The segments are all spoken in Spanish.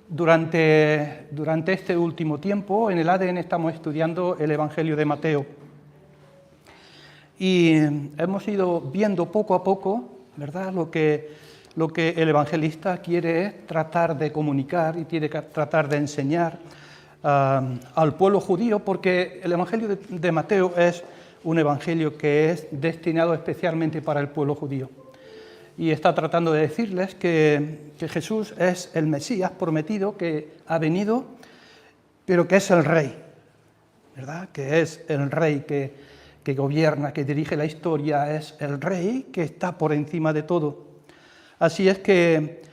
Durante este último tiempo, en el ADN estamos estudiando el Evangelio de Mateo. Y hemos ido viendo poco a poco, ¿verdad?, lo que el evangelista quiere tratar de comunicar y quiere tratar de enseñar al pueblo judío, porque el Evangelio de Mateo es un evangelio que es destinado especialmente para el pueblo judío. Y está tratando de decirles que Jesús es el Mesías prometido que ha venido, pero que es el Rey, ¿verdad? Que es el Rey que gobierna, que dirige la historia, es el Rey que está por encima de todo. Así es que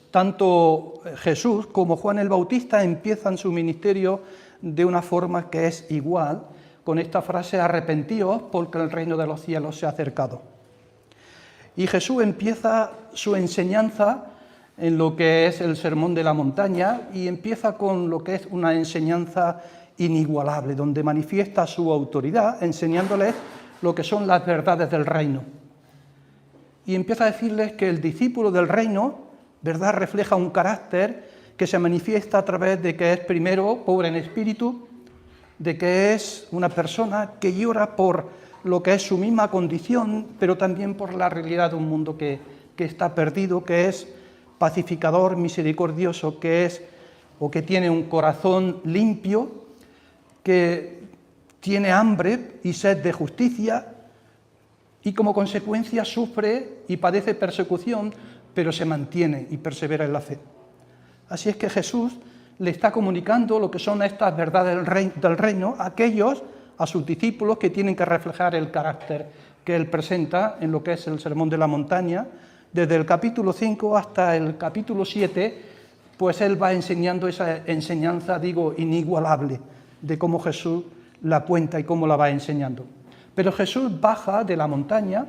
tanto Jesús como Juan el Bautista empiezan su ministerio de una forma que es igual, con esta frase: arrepentíos porque el reino de los cielos se ha acercado. Y Jesús empieza su enseñanza en lo que es el Sermón de la Montaña, y empieza con lo que es una enseñanza inigualable, donde manifiesta su autoridad, enseñándoles lo que son las verdades del reino. Y empieza a decirles que el discípulo del reino, ¿verdad?, refleja un carácter que se manifiesta a través de que es, primero, pobre en espíritu, de que es una persona que llora por lo que es su misma condición, pero también por la realidad de un mundo que está perdido, que es pacificador, misericordioso, que tiene un corazón limpio, que tiene hambre y sed de justicia, y como consecuencia sufre y padece persecución, pero se mantiene y persevera en la fe. Así es que Jesús le está comunicando lo que son estas verdades del reino a sus discípulos, que tienen que reflejar el carácter que él presenta en lo que es el Sermón de la Montaña. Desde el capítulo 5 hasta el capítulo 7, pues él va enseñando esa enseñanza, inigualable, de cómo Jesús la cuenta y cómo la va enseñando. Pero Jesús baja de la montaña,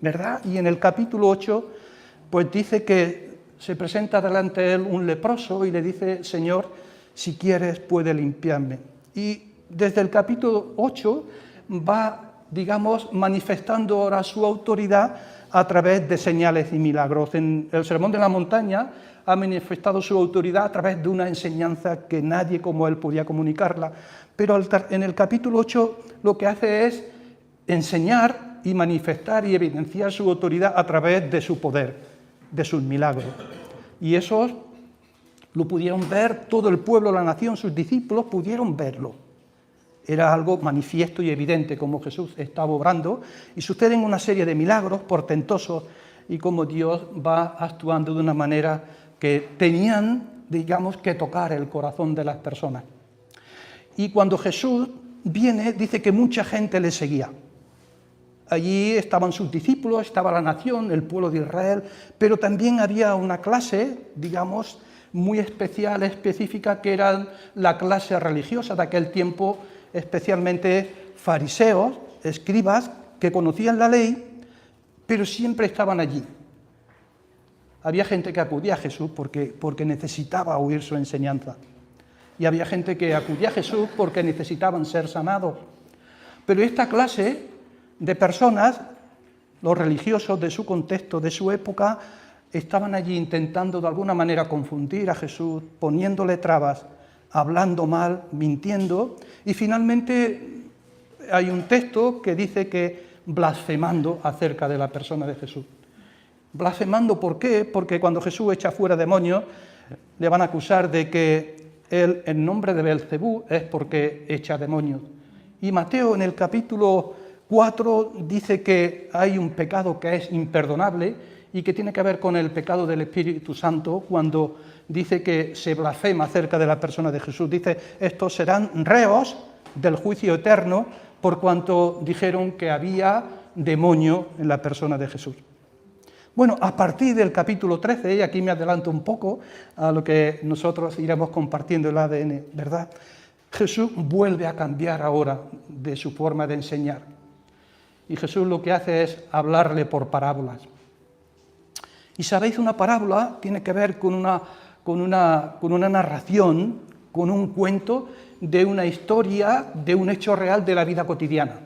¿verdad? Y en el capítulo 8, pues dice que se presenta delante de él un leproso y le dice: Señor, si quieres, puede limpiarme. Y desde el capítulo 8 va, manifestando ahora su autoridad a través de señales y milagros. En el Sermón de la Montaña ha manifestado su autoridad a través de una enseñanza que nadie como él podía comunicarla. Pero en el capítulo 8 lo que hace es enseñar y manifestar y evidenciar su autoridad a través de su poder, de sus milagros. Y eso lo pudieron ver todo el pueblo, la nación, sus discípulos pudieron verlo. Era algo manifiesto y evidente como Jesús estaba obrando, y suceden una serie de milagros portentosos y cómo Dios va actuando de una manera que tenían, que tocar el corazón de las personas. Y cuando Jesús viene, dice que mucha gente le seguía. Allí estaban sus discípulos, estaba la nación, el pueblo de Israel, pero también había una clase, muy especial, específica, que era la clase religiosa de aquel tiempo, especialmente fariseos, escribas, que conocían la ley, pero siempre estaban allí. Había gente que acudía a Jesús porque necesitaba oír su enseñanza. Y había gente que acudía a Jesús porque necesitaban ser sanados. Pero esta clase de personas, los religiosos de su contexto, de su época, estaban allí intentando de alguna manera confundir a Jesús, poniéndole trabas, hablando mal, mintiendo, y finalmente hay un texto que dice que blasfemando acerca de la persona de Jesús. Blasfemando, ¿por qué? Porque cuando Jesús echa fuera demonios, le van a acusar de que él, en nombre de Beelzebú, es porque echa demonios. Y Mateo, en el capítulo 4, dice que hay un pecado que es imperdonable y que tiene que ver con el pecado del Espíritu Santo, cuando dice que se blasfema acerca de la persona de Jesús. Dice: estos serán reos del juicio eterno por cuanto dijeron que había demonio en la persona de Jesús. Bueno, a partir del capítulo 13, y aquí me adelanto un poco a lo que nosotros iremos compartiendo el ADN, ¿verdad? Jesús vuelve a cambiar ahora de su forma de enseñar. Y Jesús lo que hace es hablarle por parábolas. Y sabéis, una parábola tiene que ver con una narración, con un cuento de una historia, de un hecho real de la vida cotidiana.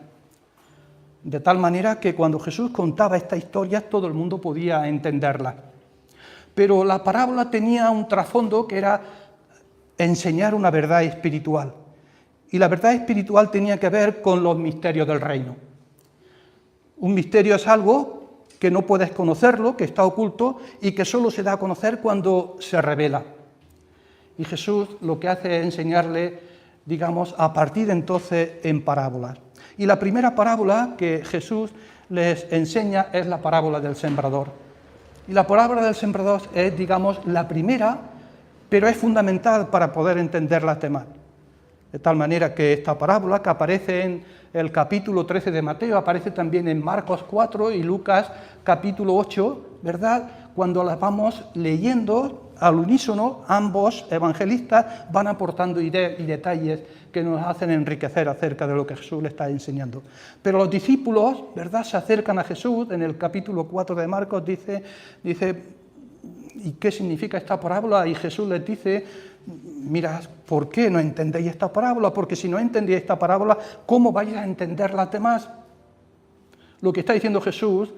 De tal manera que cuando Jesús contaba esta historia todo el mundo podía entenderla. pero la parábola tenía un trasfondo que era enseñar una verdad espiritual. Y la verdad espiritual tenía que ver con los misterios del reino. Un misterio es algo que no puedes conocerlo, que está oculto y que solo se da a conocer cuando se revela. Y Jesús lo que hace es enseñarle, digamos, a partir de entonces en parábolas. Y la primera parábola que Jesús les enseña es la parábola del sembrador. Y la parábola del sembrador es, digamos, la primera, pero es fundamental para poder entender las demás. De tal manera que esta parábola, que aparece en el capítulo 13 de Mateo, aparece también en Marcos 4 y Lucas capítulo 8, ¿verdad? Cuando las vamos leyendo al unísono, ambos evangelistas van aportando ideas y detalles que nos hacen enriquecer acerca de lo que Jesús le está enseñando. Pero los discípulos, ¿verdad?, se acercan a Jesús. En el capítulo 4 de Marcos dice, ¿y qué significa esta parábola? Y Jesús les dice, mirad, ¿por qué no entendéis esta parábola? Porque si no entendéis esta parábola, ¿cómo vais a entender las demás? Lo que está diciendo Jesús,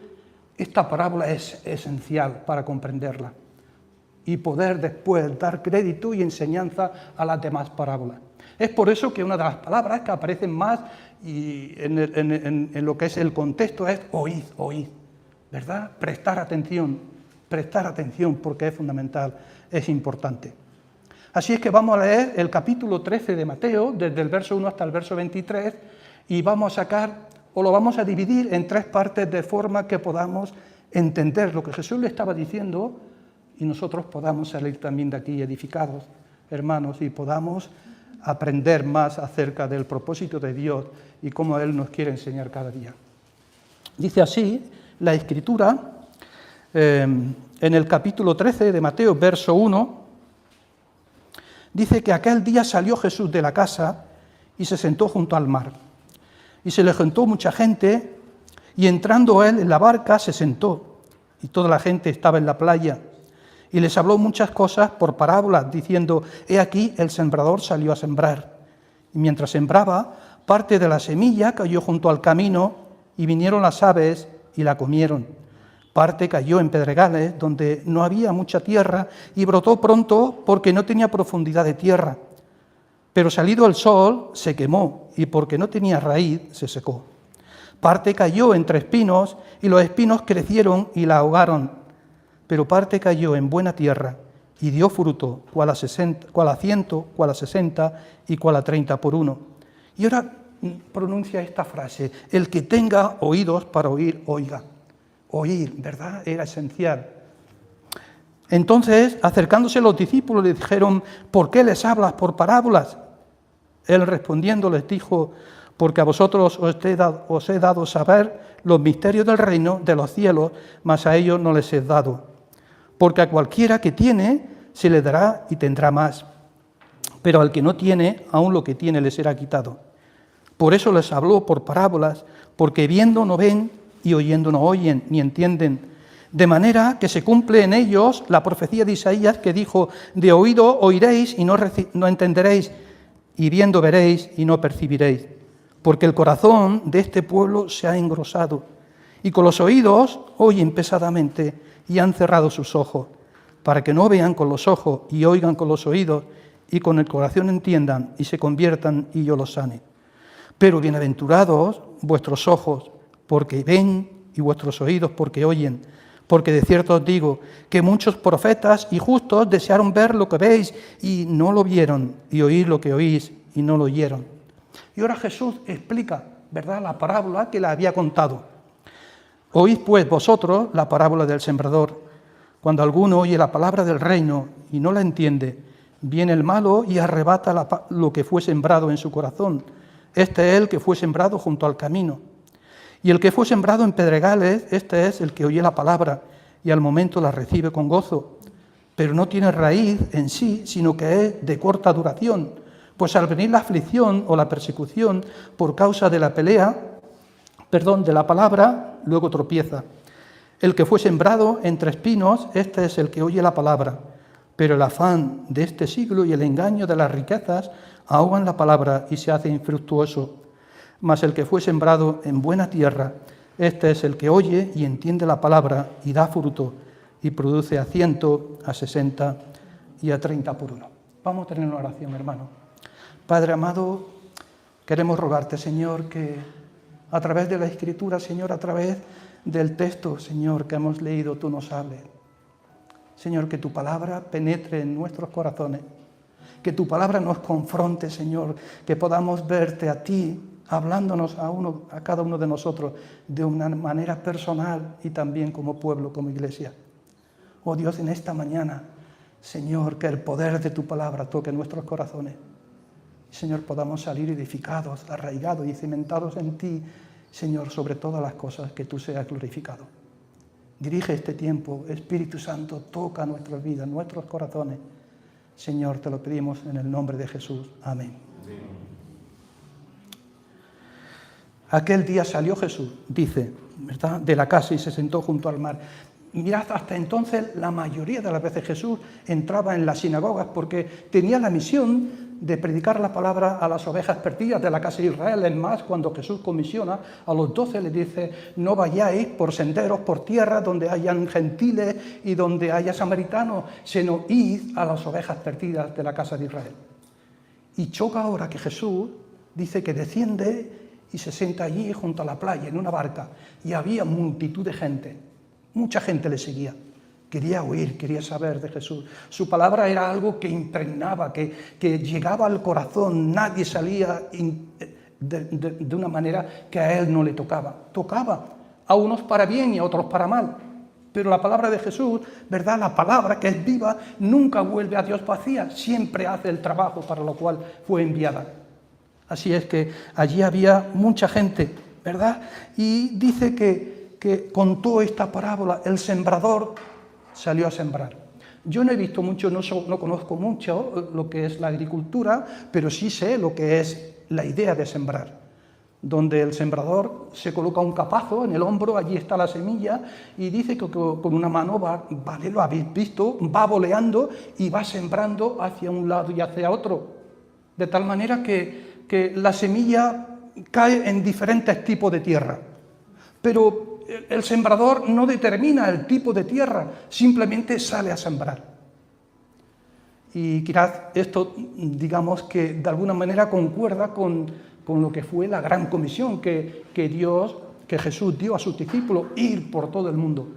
esta parábola es esencial para comprenderla y poder después dar crédito y enseñanza a las demás parábolas. Es por eso que una de las palabras que aparecen más y en lo que es el contexto es oíd, oíd, ¿verdad? Prestar atención, porque es fundamental, es importante. Así es que vamos a leer el capítulo 13 de Mateo, desde el verso 1 hasta el verso 23, y vamos a sacar, o lo vamos a dividir en tres partes de forma que podamos entender lo que Jesús le estaba diciendo y nosotros podamos salir también de aquí edificados, hermanos, y podamos aprender más acerca del propósito de Dios y cómo Él nos quiere enseñar cada día. Dice así la Escritura, en el capítulo 13 de Mateo, verso 1, dice que aquel día salió Jesús de la casa y se sentó junto al mar. Y se le juntó mucha gente, y entrando él en la barca se sentó, y toda la gente estaba en la playa. Y les habló muchas cosas por parábolas, diciendo, he aquí el sembrador salió a sembrar. Y mientras sembraba, parte de la semilla cayó junto al camino, y vinieron las aves y la comieron. Parte cayó en pedregales, donde no había mucha tierra, y brotó pronto porque no tenía profundidad de tierra. Pero salido el sol, se quemó, y porque no tenía raíz, se secó. Parte cayó entre espinos, y los espinos crecieron y la ahogaron. Pero parte cayó en buena tierra, y dio fruto, cual a 100, cual a 60, y cual a 30 por uno. Y ahora pronuncia esta frase, el que tenga oídos para oír, oiga. Oír, ¿verdad? Era esencial. Entonces, acercándose los discípulos, le dijeron, ¿por qué les hablas por parábolas? Él respondiendo les dijo, porque a vosotros os he dado saber los misterios del reino de los cielos, mas a ellos no les he dado. Porque a cualquiera que tiene, se le dará y tendrá más. Pero al que no tiene, aún lo que tiene le será quitado. Por eso les habló por parábolas, porque viendo no ven, y oyendo no oyen, ni entienden. De manera que se cumple en ellos la profecía de Isaías que dijo, de oído oiréis y no entenderéis, y viendo veréis y no percibiréis. Porque el corazón de este pueblo se ha engrosado, y con los oídos oyen pesadamente, y han cerrado sus ojos, para que no vean con los ojos, y oigan con los oídos, y con el corazón entiendan, y se conviertan, y yo los sane. Pero bienaventurados vuestros ojos, porque ven, y vuestros oídos porque oyen, porque de cierto os digo que muchos profetas y justos desearon ver lo que veis y no lo vieron, y oír lo que oís y no lo oyeron. Y ahora Jesús explica, ¿verdad?, la parábola que le había contado. Oíd pues vosotros la parábola del sembrador. Cuando alguno oye la palabra del reino y no la entiende, viene el malo y arrebata lo que fue sembrado en su corazón. Este es el que fue sembrado junto al camino. Y el que fue sembrado en pedregales, este es el que oye la palabra y al momento la recibe con gozo, pero no tiene raíz en sí, sino que es de corta duración, pues al venir la aflicción o la persecución por causa de de la palabra, luego tropieza. El que fue sembrado entre espinos, este es el que oye la palabra, pero el afán de este siglo y el engaño de las riquezas ahogan la palabra y se hace infructuoso. Mas el que fue sembrado en buena tierra, este es el que oye y entiende la palabra y da fruto, y produce a 100, a 60 y a 30 por uno. Vamos a tener una oración, hermano. Padre amado, queremos rogarte, Señor, que a través de la Escritura, Señor, a través del texto, Señor, que hemos leído, tú nos hables. Señor, que tu palabra penetre en nuestros corazones, que tu palabra nos confronte, Señor, que podamos verte a ti, hablándonos a cada uno de nosotros de una manera personal y también como pueblo, como iglesia. Oh Dios, en esta mañana, Señor, que el poder de tu palabra toque nuestros corazones. Señor, podamos salir edificados, arraigados y cimentados en ti, Señor, sobre todas las cosas, que tú seas glorificado. Dirige este tiempo, Espíritu Santo, toca nuestras vidas, nuestros corazones. Señor, te lo pedimos en el nombre de Jesús. Amén. Aquel día salió Jesús, dice, ¿verdad?, de la casa y se sentó junto al mar. Mirad, hasta entonces la mayoría de las veces Jesús entraba en las sinagogas porque tenía la misión de predicar la palabra a las ovejas perdidas de la casa de Israel. Es más, cuando Jesús comisiona a los 12, le dice: no vayáis por senderos, por tierra, donde hayan gentiles y donde haya samaritanos, sino id a las ovejas perdidas de la casa de Israel. Y choca ahora que Jesús dice que desciende y se sienta allí junto a la playa, en una barca, y había multitud de gente. Mucha gente le seguía, quería oír, quería saber de Jesús. Su palabra era algo que impregnaba, que llegaba al corazón. Nadie salía de una manera que a él no le tocaba. Tocaba a unos para bien y a otros para mal. Pero la palabra de Jesús, ¿verdad?, la palabra que es viva, nunca vuelve a Dios vacía, siempre hace el trabajo para lo cual fue enviada. Así es que allí había mucha gente, ¿verdad? Y dice que contó esta parábola: el sembrador salió a sembrar. Yo no he visto mucho, no conozco mucho lo que es la agricultura, pero sí sé lo que es la idea de sembrar, donde el sembrador se coloca un capazo en el hombro, allí está la semilla, y dice que con una mano vale, lo habéis visto, va voleando y va sembrando hacia un lado y hacia otro, de tal manera que la semilla cae en diferentes tipos de tierra. Pero el sembrador no determina el tipo de tierra, simplemente sale a sembrar. Y quizás esto, digamos, que de alguna manera concuerda con lo que fue la gran comisión que Jesús dio a sus discípulos: ir por todo el mundo,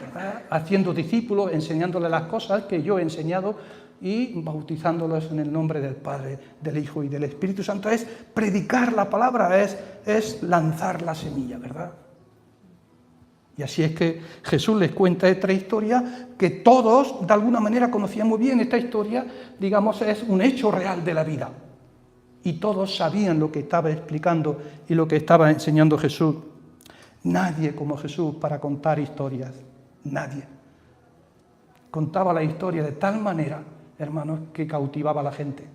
¿verdad?, haciendo discípulos, enseñándoles las cosas que yo he enseñado y bautizándolos en el nombre del Padre, del Hijo y del Espíritu Santo. Es predicar la palabra, es lanzar la semilla, ¿verdad? Y así es que Jesús les cuenta esta historia que todos de alguna manera conocían muy bien. Esta historia, digamos, es un hecho real de la vida. Y todos sabían lo que estaba explicando y lo que estaba enseñando Jesús. Nadie como Jesús para contar historias. Nadie. Contaba la historia de tal manera, hermanos, que cautivaba a la gente.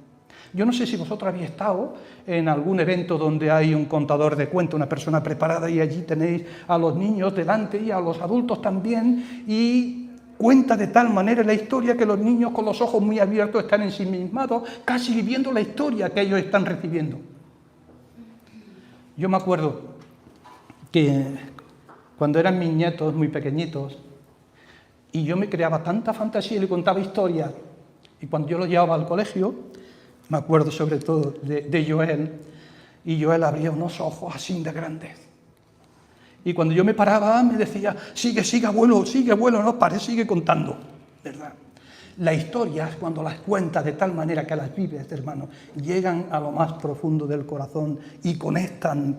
Yo no sé si vosotros habéis estado en algún evento donde hay un contador de cuentos, una persona preparada, y allí tenéis a los niños delante y a los adultos también, y cuenta de tal manera la historia que los niños, con los ojos muy abiertos, están ensimismados, casi viviendo la historia que ellos están recibiendo. Yo me acuerdo que cuando eran mis nietos muy pequeñitos, y yo me creaba tanta fantasía y le contaba historias, y cuando yo los llevaba al colegio, me acuerdo sobre todo de Joel, y Joel abría unos ojos así de grandes. Y cuando yo me paraba, me decía: sigue abuelo, no pares, sigue contando, ¿verdad? Las historias, cuando las cuentas de tal manera que las vives, hermano, llegan a lo más profundo del corazón y conectan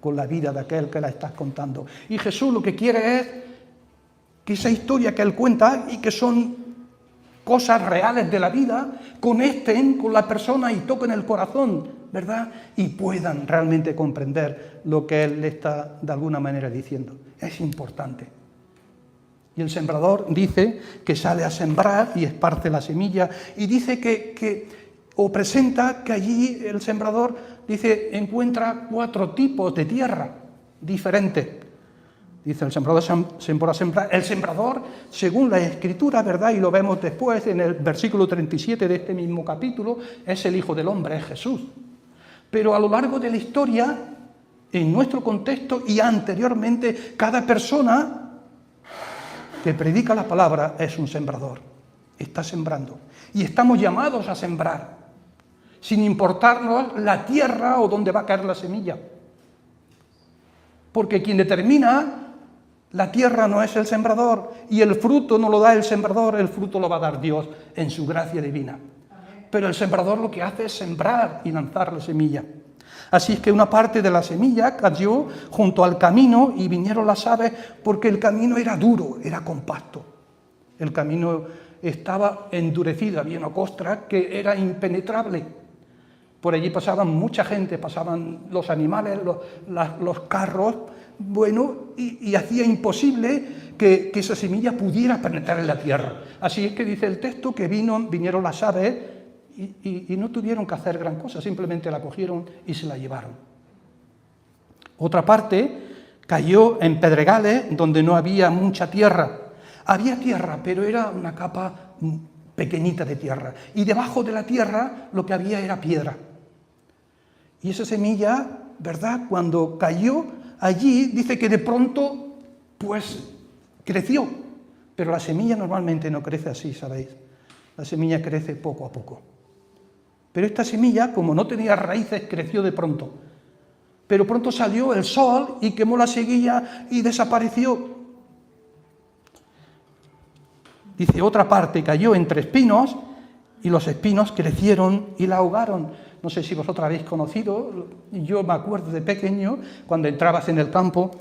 con la vida de aquel que la estás contando. Y Jesús lo que quiere es que esa historia que él cuenta, y que son cosas reales de la vida, conecten con la persona y toquen el corazón, ¿verdad? Y puedan realmente comprender lo que él le está de alguna manera diciendo. Es importante. Y el sembrador dice que sale a sembrar y esparce la semilla, y dice o presenta que allí el sembrador, dice, encuentra 4 tipos de tierra diferentes. Dice: el sembrador sembró a sembrar. El sembrador, según la Escritura, ¿verdad?, y lo vemos después en el versículo 37 de este mismo capítulo, es el Hijo del Hombre, es Jesús. Pero a lo largo de la historia, en nuestro contexto y anteriormente, cada persona que predica la palabra es un sembrador. Está sembrando. Y estamos llamados a sembrar, sin importarnos la tierra o dónde va a caer la semilla. Porque quien determina la tierra no es el sembrador, y el fruto no lo da el sembrador, el fruto lo va a dar Dios en su gracia divina. Pero el sembrador lo que hace es sembrar y lanzar la semilla. Así es que una parte de la semilla cayó junto al camino y vinieron las aves porque el camino era duro, era compacto. El camino estaba endurecido, había una costra que era impenetrable. Por allí pasaban mucha gente, pasaban los animales, los carros, y hacía imposible que esa semilla pudiera penetrar en la tierra. Así es que dice el texto que vinieron las aves y no tuvieron que hacer gran cosa, simplemente la cogieron y se la llevaron. Otra parte cayó en pedregales donde no había mucha tierra. Había tierra, pero era una capa pequeñita de tierra. Y debajo de la tierra lo que había era piedra. Y esa semilla, ¿verdad?, cuando cayó allí, dice que de pronto, pues, creció. Pero la semilla normalmente no crece así, ¿sabéis? La semilla crece poco a poco. Pero esta semilla, como no tenía raíces, creció de pronto. Pero pronto salió el sol y quemó la semilla y desapareció. Dice, otra parte cayó entre espinos y los espinos crecieron y la ahogaron. No sé si vosotros habéis conocido, yo me acuerdo de pequeño, cuando entrabas en el campo,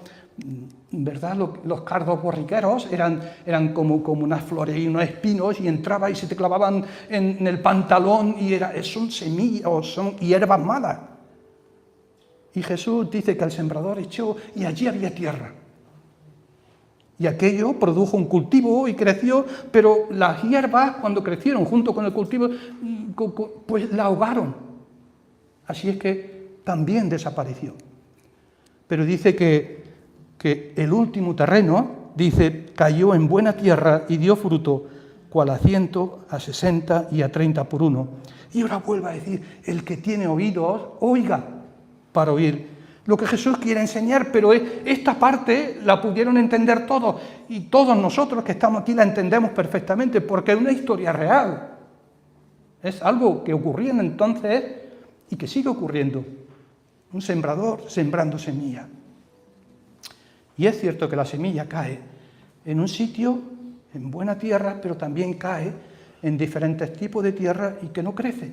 ¿verdad? Los cardos borriqueros eran como unas flores y unos espinos, y entrabas y se te clavaban en el pantalón y son semillas o son hierbas malas. Y Jesús dice que el sembrador echó y allí había tierra. Y aquello produjo un cultivo y creció, pero las hierbas, cuando crecieron junto con el cultivo, pues la ahogaron. Así es que también desapareció. Pero dice que el último terreno, dice, cayó en buena tierra y dio fruto, cual a 100, a 60 y a 30 por uno. Y ahora vuelve a decir, el que tiene oídos, oiga para oír. Lo que Jesús quiere enseñar, pero esta parte la pudieron entender todos, y todos nosotros que estamos aquí la entendemos perfectamente, porque es una historia real. Es algo que ocurría entonces y que sigue ocurriendo. Un sembrador sembrando semilla. Y es cierto que la semilla cae en un sitio, en buena tierra, pero también cae en diferentes tipos de tierra y que no crece.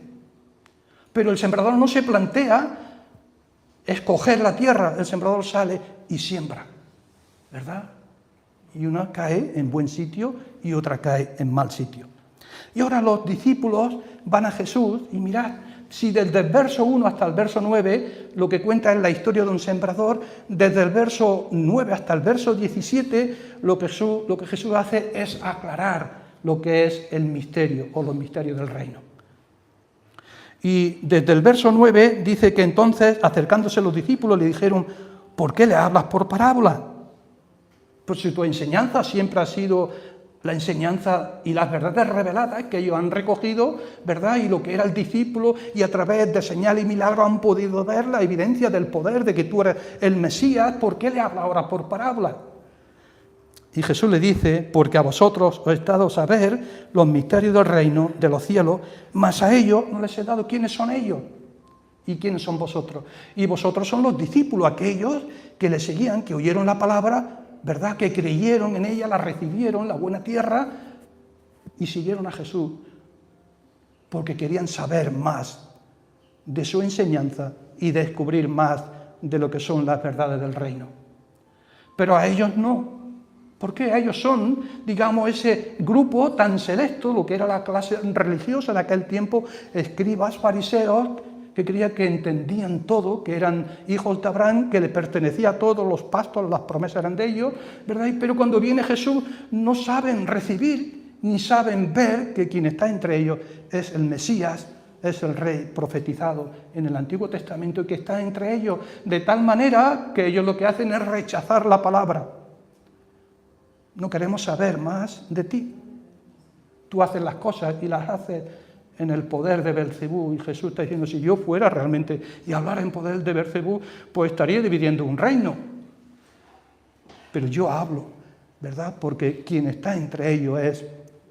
Pero el sembrador no se plantea escoger la tierra, el sembrador sale y siembra, ¿verdad? Y una cae en buen sitio y otra cae en mal sitio. Y ahora los discípulos van a Jesús y mirad, si desde el verso 1 hasta el verso 9, lo que cuenta es la historia de un sembrador, desde el verso 9 hasta el verso 17, lo que Jesús hace es aclarar lo que es el misterio o los misterios del reino. Y desde el verso 9 dice que entonces, acercándose los discípulos, le dijeron, ¿por qué le hablas por parábola? Pues si tu enseñanza siempre ha sido la enseñanza y las verdades reveladas que ellos han recogido, ¿verdad? Y lo que era el discípulo, y a través de señales y milagros han podido ver la evidencia del poder de que tú eres el Mesías, ¿por qué le hablas ahora por parábola? Y Jesús le dice, porque a vosotros os he dado saber los misterios del reino de los cielos, mas a ellos no les he dado quiénes son ellos y quiénes son vosotros. Y vosotros son los discípulos, aquellos que le seguían, que oyeron la palabra, ¿verdad? Que creyeron en ella, la recibieron, la buena tierra, y siguieron a Jesús, porque querían saber más de su enseñanza y descubrir más de lo que son las verdades del reino. Pero a ellos no. Porque ellos son, digamos, ese grupo tan selecto, lo que era la clase religiosa de aquel tiempo, escribas, fariseos, que creían que entendían todo, que eran hijos de Abraham, que le pertenecía a todos los pactos, las promesas eran de ellos, ¿verdad? Pero cuando viene Jesús no saben recibir, ni saben ver que quien está entre ellos es el Mesías, es el Rey profetizado en el Antiguo Testamento y que está entre ellos, de tal manera que ellos lo que hacen es rechazar la palabra. No queremos saber más de ti. Tú haces las cosas y las haces en el poder de Belcebú. Y Jesús está diciendo, si yo fuera realmente y hablara en poder de Belcebú, pues estaría dividiendo un reino. Pero yo hablo, ¿verdad? Porque quien está entre ellos es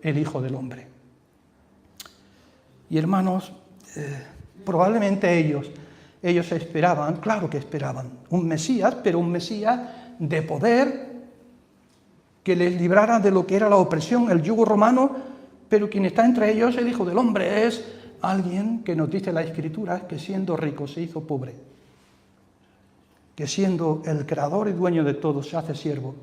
el Hijo del Hombre. Y hermanos, probablemente ellos esperaban, claro que esperaban, un Mesías, pero un Mesías de poder que les librara de lo que era la opresión, el yugo romano, pero quien está entre ellos, el Hijo del Hombre, es alguien que nos dice la Escritura que siendo rico se hizo pobre, que siendo el creador y dueño de todo se hace siervo,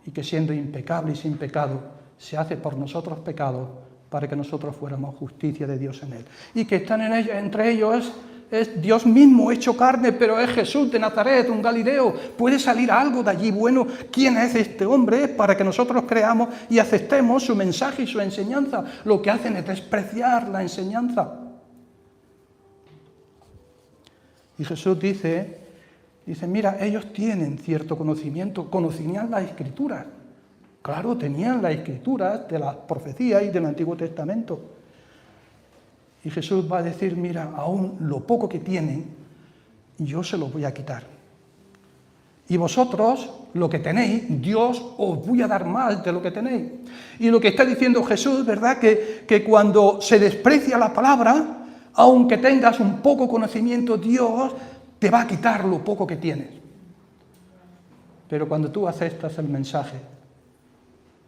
y que siendo impecable y sin pecado se hace por nosotros pecado para que nosotros fuéramos justicia de Dios en él. Y que están entre ellos es Dios mismo hecho carne, pero es Jesús de Nazaret, un Galileo. ¿Puede salir algo de allí bueno? ¿Quién es este hombre? Para que nosotros creamos y aceptemos su mensaje y su enseñanza. Lo que hacen es despreciar la enseñanza. Y Jesús dice, mira, ellos tienen cierto conocimiento, conocían las Escrituras. Claro, tenían las Escrituras de las profecías y del Antiguo Testamento. Y Jesús va a decir, mira, aún lo poco que tienen, yo se los voy a quitar. Y vosotros, lo que tenéis, Dios os voy a dar más de lo que tenéis. Y lo que está diciendo Jesús, ¿verdad? Que cuando se desprecia la palabra, aunque tengas un poco conocimiento, Dios te va a quitar lo poco que tienes. Pero cuando tú aceptas el mensaje,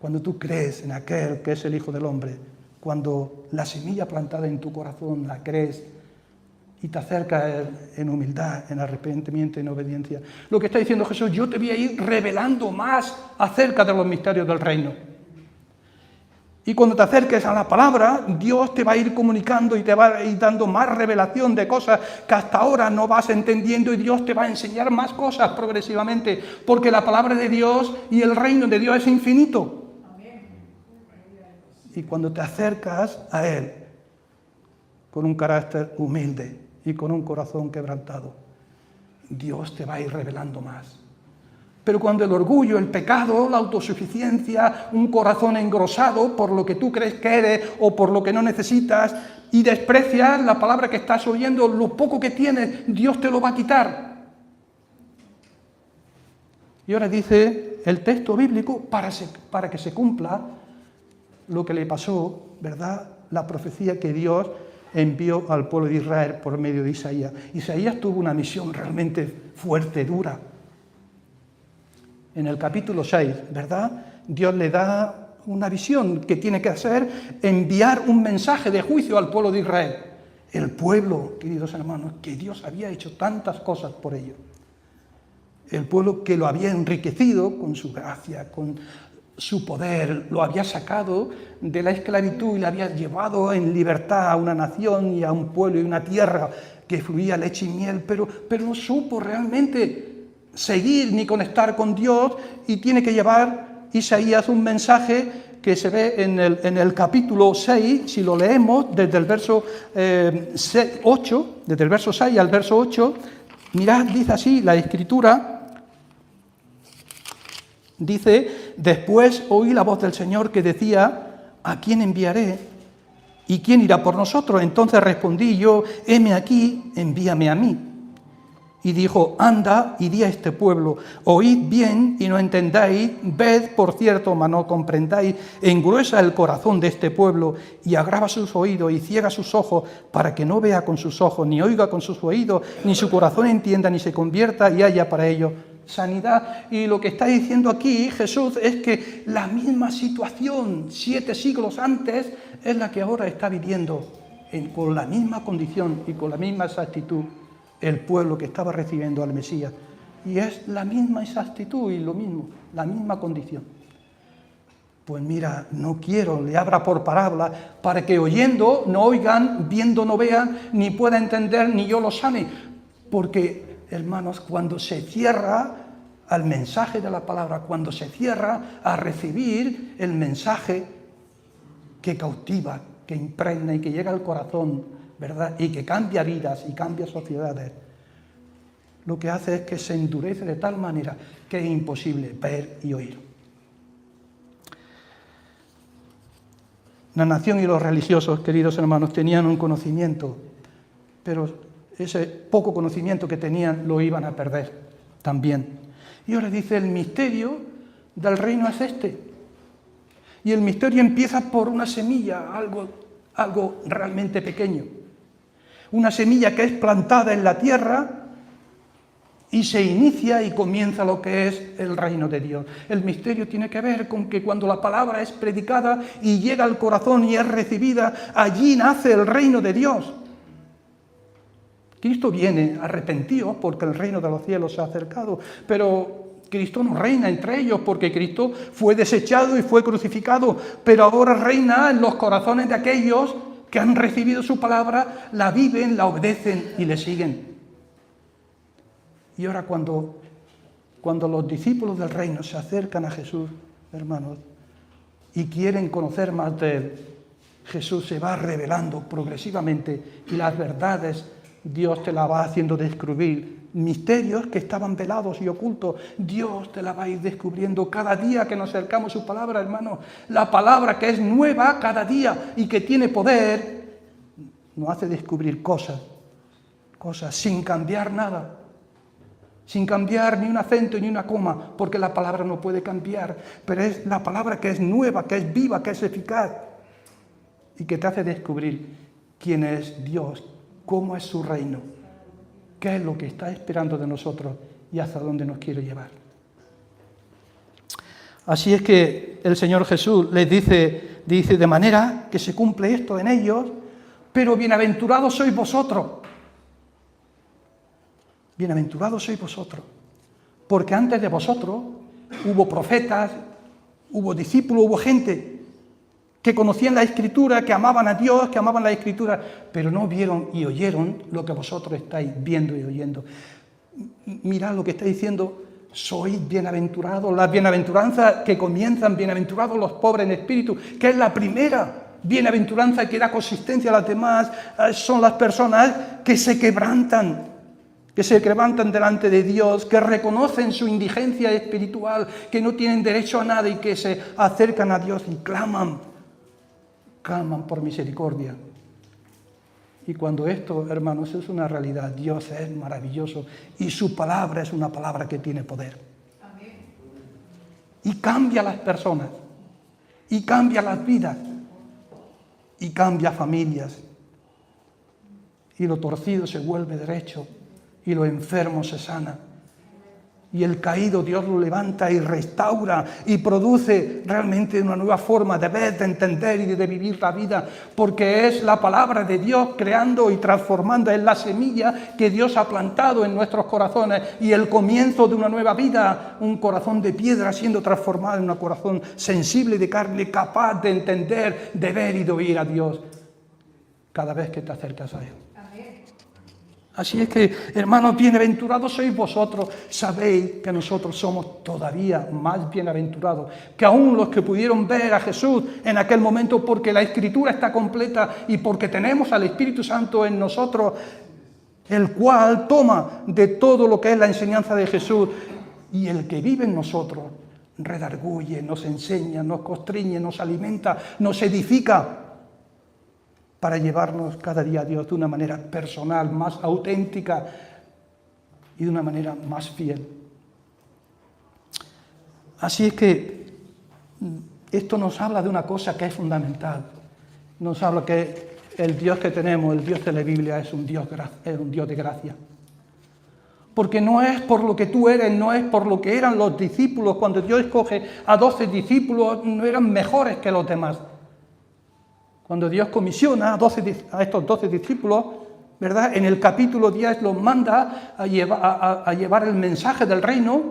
cuando tú crees en aquel que es el Hijo del Hombre, cuando la semilla plantada en tu corazón la crees y te acercas en humildad, en arrepentimiento, en obediencia, lo que está diciendo Jesús, yo te voy a ir revelando más acerca de los misterios del reino. Y cuando te acerques a la palabra, Dios te va a ir comunicando y te va a ir dando más revelación de cosas que hasta ahora no vas entendiendo, y Dios te va a enseñar más cosas progresivamente, porque la palabra de Dios y el reino de Dios es infinito. Y cuando te acercas a Él con un carácter humilde y con un corazón quebrantado, Dios te va a ir revelando más. Pero cuando el orgullo, el pecado, la autosuficiencia, un corazón engrosado por lo que tú crees que eres o por lo que no necesitas, y desprecias la palabra que estás oyendo, lo poco que tienes, Dios te lo va a quitar. Y ahora dice el texto bíblico para que se cumpla lo que le pasó, ¿verdad? La profecía que Dios envió al pueblo de Israel por medio de Isaías. Isaías tuvo una misión realmente fuerte, dura. En el capítulo 6, ¿verdad? Dios le da una visión que tiene que hacer, enviar un mensaje de juicio al pueblo de Israel. El pueblo, queridos hermanos, que Dios había hecho tantas cosas por ellos. El pueblo que lo había enriquecido con su gracia, con su poder, lo había sacado de la esclavitud y le había llevado en libertad a una nación y a un pueblo y una tierra que fluía leche y miel, pero no supo realmente seguir ni conectar con Dios, y tiene que llevar Isaías un mensaje que se ve en el capítulo 6, si lo leemos desde el verso 8, desde el verso 6 al verso 8, mirad, dice así la Escritura. Dice, después oí la voz del Señor que decía, ¿a quién enviaré? ¿Y quién irá por nosotros? Entonces respondí yo, heme aquí, envíame a mí. Y dijo, anda y di a este pueblo, oíd bien y no entendáis, ved por cierto, mas no comprendáis, engruesa el corazón de este pueblo y agrava sus oídos y ciega sus ojos, para que no vea con sus ojos, ni oiga con sus oídos, ni su corazón entienda, ni se convierta y haya para ellos sanidad. Y lo que está diciendo aquí Jesús es que la misma situación 7 siglos antes es la que ahora está viviendo con la misma condición y con la misma exactitud el pueblo que estaba recibiendo al Mesías. Y es la misma exactitud y lo mismo, la misma condición. Pues mira, no quiero, le abra por parábola, para que oyendo no oigan, viendo no vean, ni pueda entender, ni yo lo sane. Porque, hermanos, cuando se cierra al mensaje de la palabra, cuando se cierra a recibir el mensaje que cautiva, que impregna y que llega al corazón, ¿verdad? Y que cambia vidas y cambia sociedades, lo que hace es que se endurece de tal manera que es imposible ver y oír. La nación y los religiosos, queridos hermanos, tenían un conocimiento, pero ese poco conocimiento que tenían lo iban a perder también. Y ahora dice el misterio del reino es este. Y el misterio empieza por una semilla, algo realmente pequeño. Una semilla que es plantada en la tierra y se inicia y comienza lo que es el reino de Dios. El misterio tiene que ver con que cuando la palabra es predicada y llega al corazón y es recibida, allí nace el reino de Dios. Cristo viene, arrepentidos porque el reino de los cielos se ha acercado, pero Cristo no reina entre ellos porque Cristo fue desechado y fue crucificado, pero ahora reina en los corazones de aquellos que han recibido su palabra, la viven, la obedecen y le siguen. Y ahora cuando los discípulos del reino se acercan a Jesús, hermanos, y quieren conocer más de Él, Jesús se va revelando progresivamente y las verdades Dios te las va haciendo descubrir. Misterios que estaban velados y ocultos, Dios te la va a ir descubriendo cada día que nos acercamos a su palabra, hermano. La palabra que es nueva cada día y que tiene poder, nos hace descubrir cosas sin cambiar nada. Sin cambiar ni un acento ni una coma, porque la palabra no puede cambiar, pero es la palabra que es nueva, que es viva, que es eficaz y que te hace descubrir quién es Dios, cómo es su reino, qué es lo que está esperando de nosotros y hasta dónde nos quiere llevar. Así es que el Señor Jesús les dice de manera que se cumple esto en ellos, pero bienaventurados sois vosotros. Bienaventurados sois vosotros, porque antes de vosotros hubo profetas, hubo discípulos, hubo gente que conocían la Escritura, que amaban a Dios, que amaban la Escritura, pero no vieron y oyeron lo que vosotros estáis viendo y oyendo. Mirad lo que está diciendo, sois bienaventurados, las bienaventuranzas que comienzan, bienaventurados los pobres en espíritu, que es la primera bienaventuranza que da consistencia a las demás, son las personas que se quebrantan delante de Dios, que reconocen su indigencia espiritual, que no tienen derecho a nada y que se acercan a Dios y claman por misericordia. Y cuando esto, hermanos, es una realidad, Dios es maravilloso y su palabra es una palabra que tiene poder. Amén. Y cambia a las personas, y cambia las vidas, y cambia familias. Y lo torcido se vuelve derecho, y lo enfermo se sana. Y el caído Dios lo levanta y restaura y produce realmente una nueva forma de ver, de entender y de vivir la vida, porque es la palabra de Dios creando y transformando, es la semilla que Dios ha plantado en nuestros corazones y el comienzo de una nueva vida, un corazón de piedra siendo transformado en un corazón sensible de carne, capaz de entender, de ver y de oír a Dios cada vez que te acercas a Él. Así es que, hermanos, bienaventurados sois vosotros. Sabéis que nosotros somos todavía más bienaventurados que aún los que pudieron ver a Jesús en aquel momento, porque la Escritura está completa y porque tenemos al Espíritu Santo en nosotros, el cual toma de todo lo que es la enseñanza de Jesús y el que vive en nosotros redarguye, nos enseña, nos constriñe, nos alimenta, nos edifica, para llevarnos cada día a Dios de una manera personal, más auténtica y de una manera más fiel. Así es que esto nos habla de una cosa que es fundamental. Nos habla que el Dios que tenemos, el Dios de la Biblia, es un Dios de gracia. Porque no es por lo que tú eres, no es por lo que eran los discípulos. Cuando Dios escoge a 12 discípulos, no eran mejores que los demás. Cuando Dios comisiona a estos 12 discípulos, ¿verdad? En el capítulo 10 los manda a llevar el mensaje del reino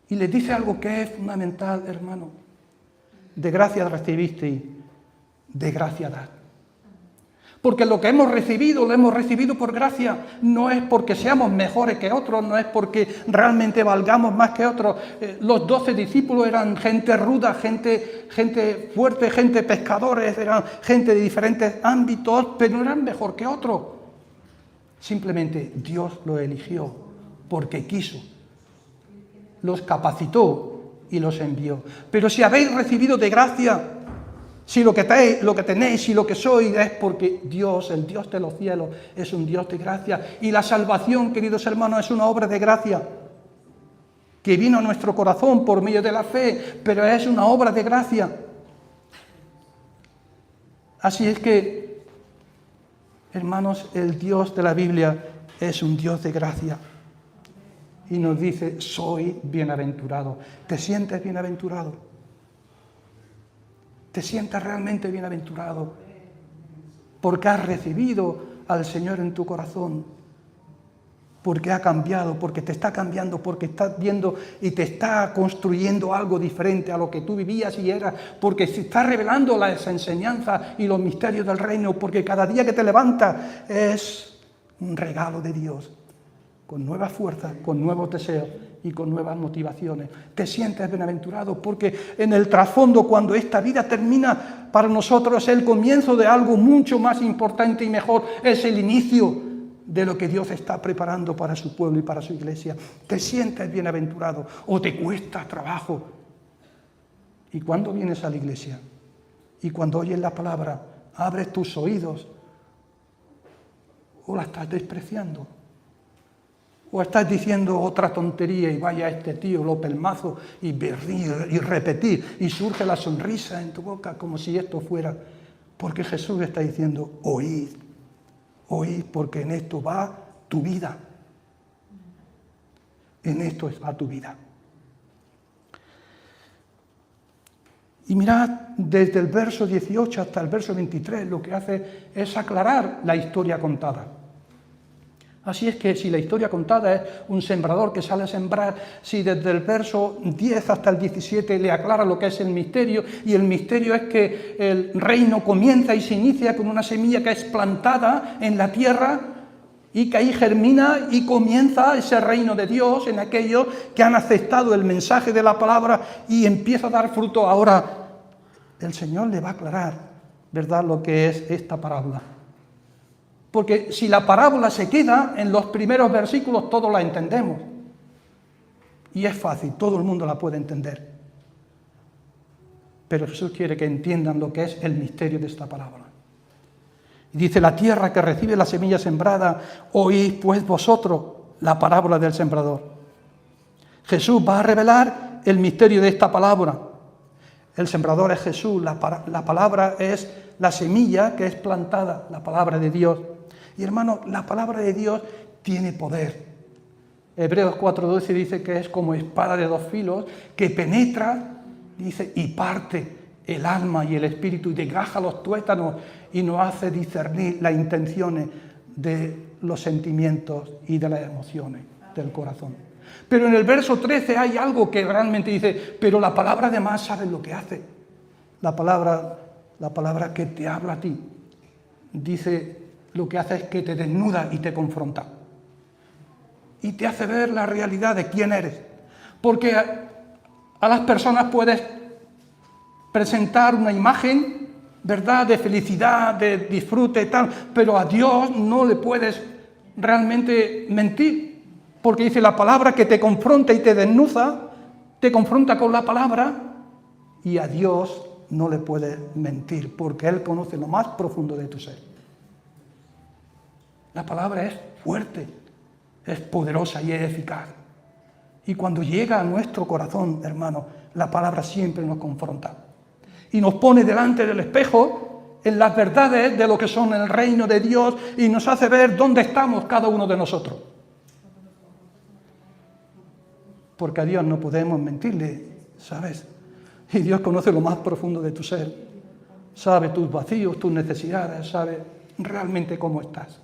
y les dice algo que es fundamental, hermano. De gracia recibisteis, de gracia dad. Porque lo que hemos recibido, lo hemos recibido por gracia. No es porque seamos mejores que otros, no es porque realmente valgamos más que otros. Los 12 discípulos eran gente ruda, gente fuerte, gente pescadores, eran gente de diferentes ámbitos, pero no eran mejor que otros. Simplemente Dios los eligió porque quiso. Los capacitó y los envió. Pero si habéis recibido de gracia, si lo que tenéis, si lo que sois es porque Dios, el Dios de los cielos, es un Dios de gracia. Y la salvación, queridos hermanos, es una obra de gracia. que vino a nuestro corazón por medio de la fe, pero es una obra de gracia. Así es que, hermanos, el Dios de la Biblia es un Dios de gracia. Y nos dice, soy bienaventurado. ¿Te sientes bienaventurado? ¿Te sientes realmente bienaventurado? Porque has recibido al Señor en tu corazón. Porque ha cambiado, porque te está cambiando, porque estás viendo y te está construyendo algo diferente a lo que tú vivías y eras, porque se está revelando las enseñanzas y los misterios del reino, porque cada día que te levantas es un regalo de Dios, con nuevas fuerzas, con nuevos deseos y con nuevas motivaciones. Te sientes bienaventurado porque en el trasfondo, cuando esta vida termina, para nosotros es el comienzo de algo mucho más importante y mejor, es el inicio de lo que Dios está preparando para su pueblo y para su iglesia. Te sientes bienaventurado o te cuesta trabajo. ¿Y cuando vienes a la iglesia? Y cuando oyes la palabra, abres tus oídos o la estás despreciando. O estás diciendo otra tontería y vaya este tío, lo pelmazo, y repetir, y surge la sonrisa en tu boca como si esto fuera. Porque Jesús está diciendo, oíd, porque en esto va tu vida. En esto va tu vida. Y mirad, desde el verso 18 hasta el verso 23, lo que hace es aclarar la historia contada. Así es que si la historia contada es un sembrador que sale a sembrar, si desde el verso 10 hasta el 17 le aclara lo que es el misterio, y el misterio es que el reino comienza y se inicia con una semilla que es plantada en la tierra y que ahí germina y comienza ese reino de Dios en aquellos que han aceptado el mensaje de la palabra y empieza a dar fruto. Ahora el Señor le va a aclarar, ¿verdad?, lo que es esta parábola. Porque si la parábola se queda en los primeros versículos, todos la entendemos. Y es fácil, todo el mundo la puede entender. Pero Jesús quiere que entiendan lo que es el misterio de esta parábola. Y dice, la tierra que recibe la semilla sembrada, oíd pues vosotros la parábola del sembrador. Jesús va a revelar el misterio de esta palabra. El sembrador es Jesús, la palabra es la semilla que es plantada, la palabra de Dios. Y hermano, la palabra de Dios tiene poder. Hebreos 4:12 dice que es como espada de dos filos que penetra, dice, y parte el alma y el espíritu y desgaja los tuétanos y nos hace discernir las intenciones de los sentimientos y de las emociones del corazón. Pero en el verso 13 hay algo que realmente dice, pero la palabra además sabe lo que hace. La palabra que te habla a ti, dice, lo que hace es que te desnuda y te confronta. Y te hace ver la realidad de quién eres. Porque a las personas puedes presentar una imagen, ¿verdad?, de felicidad, de disfrute y tal, pero a Dios no le puedes realmente mentir. Porque dice la palabra que te confronta y te desnuda, te confronta con la palabra, y a Dios no le puedes mentir, porque Él conoce lo más profundo de tu ser. La palabra es fuerte, es poderosa y es eficaz. Y cuando llega a nuestro corazón, hermano, la palabra siempre nos confronta. Y nos pone delante del espejo en las verdades de lo que son el reino de Dios y nos hace ver dónde estamos cada uno de nosotros. Porque a Dios no podemos mentirle, ¿sabes? Y Dios conoce lo más profundo de tu ser. Sabe tus vacíos, tus necesidades, sabe realmente cómo estás.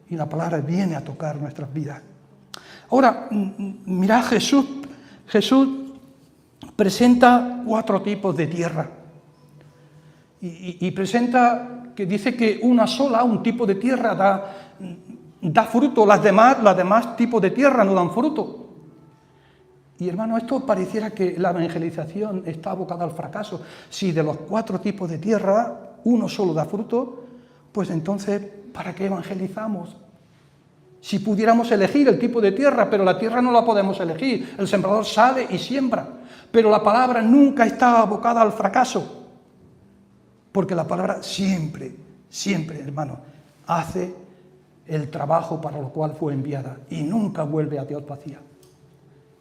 Y la palabra viene a tocar nuestras vidas. Ahora, mirad, Jesús presenta 4 tipos de tierra. Y presenta que dice que un tipo de tierra da fruto, las demás tipos de tierra no dan fruto. Y hermano, esto pareciera que la evangelización está abocada al fracaso. Si de los 4 tipos de tierra, uno solo da fruto, pues entonces, ¿para qué evangelizamos? Si pudiéramos elegir el tipo de tierra, pero la tierra no la podemos elegir. El sembrador sale y siembra, pero la palabra nunca está abocada al fracaso. Porque la palabra siempre, hermano, hace el trabajo para lo cual fue enviada y nunca vuelve a Dios vacía.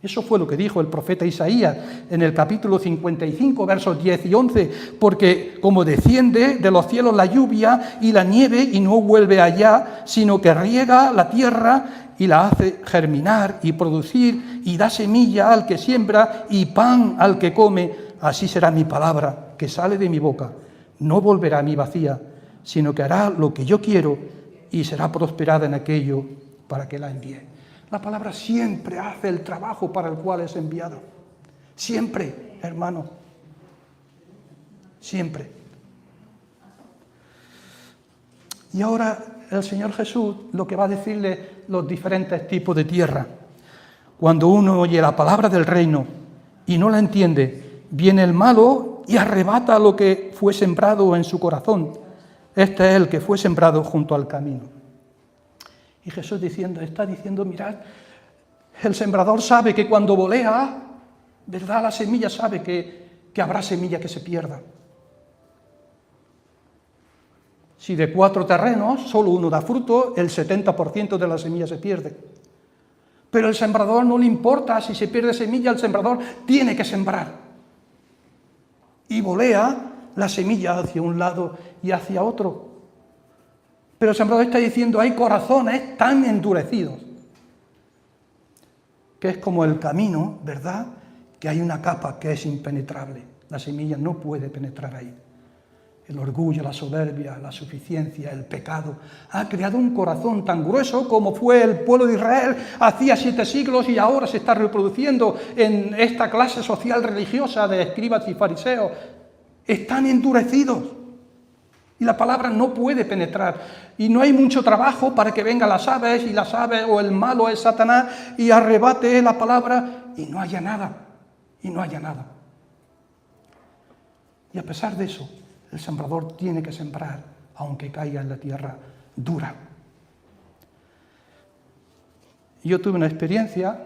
Eso fue lo que dijo el profeta Isaías en el capítulo 55, versos 10 y 11, porque como desciende de los cielos la lluvia y la nieve y no vuelve allá, sino que riega la tierra y la hace germinar y producir y da semilla al que siembra y pan al que come, así será mi palabra que sale de mi boca. No volverá a mí vacía, sino que hará lo que yo quiero y será prosperada en aquello para que la envíe. La palabra siempre hace el trabajo para el cual es enviado. Siempre, hermano. Siempre. Y ahora el Señor Jesús lo que va a decirle los diferentes tipos de tierra. Cuando uno oye la palabra del reino y no la entiende, viene el malo y arrebata lo que fue sembrado en su corazón. Este es el que fue sembrado junto al camino. Y Jesús está diciendo, mirad, el sembrador sabe que cuando volea, ¿verdad? La semilla sabe que habrá semilla que se pierda. Si de 4 terrenos solo uno da fruto, el 70% de la semilla se pierde. Pero el sembrador no le importa si se pierde semilla, el sembrador tiene que sembrar. Y volea la semilla hacia un lado y hacia otro. Pero el sembrador está diciendo, hay corazones tan endurecidos, que es como el camino, ¿verdad? Que hay una capa que es impenetrable. La semilla no puede penetrar ahí. El orgullo, la soberbia, la suficiencia, el pecado, ha creado un corazón tan grueso como fue el pueblo de Israel hacía 7 siglos y ahora se está reproduciendo en esta clase social religiosa de escribas y fariseos. Están endurecidos. Y la palabra no puede penetrar. Y no hay mucho trabajo para que vengan las aves, y las aves o el malo es Satanás, y arrebate la palabra, y no haya nada. Y no haya nada. Y a pesar de eso, el sembrador tiene que sembrar, aunque caiga en la tierra dura. Yo tuve una experiencia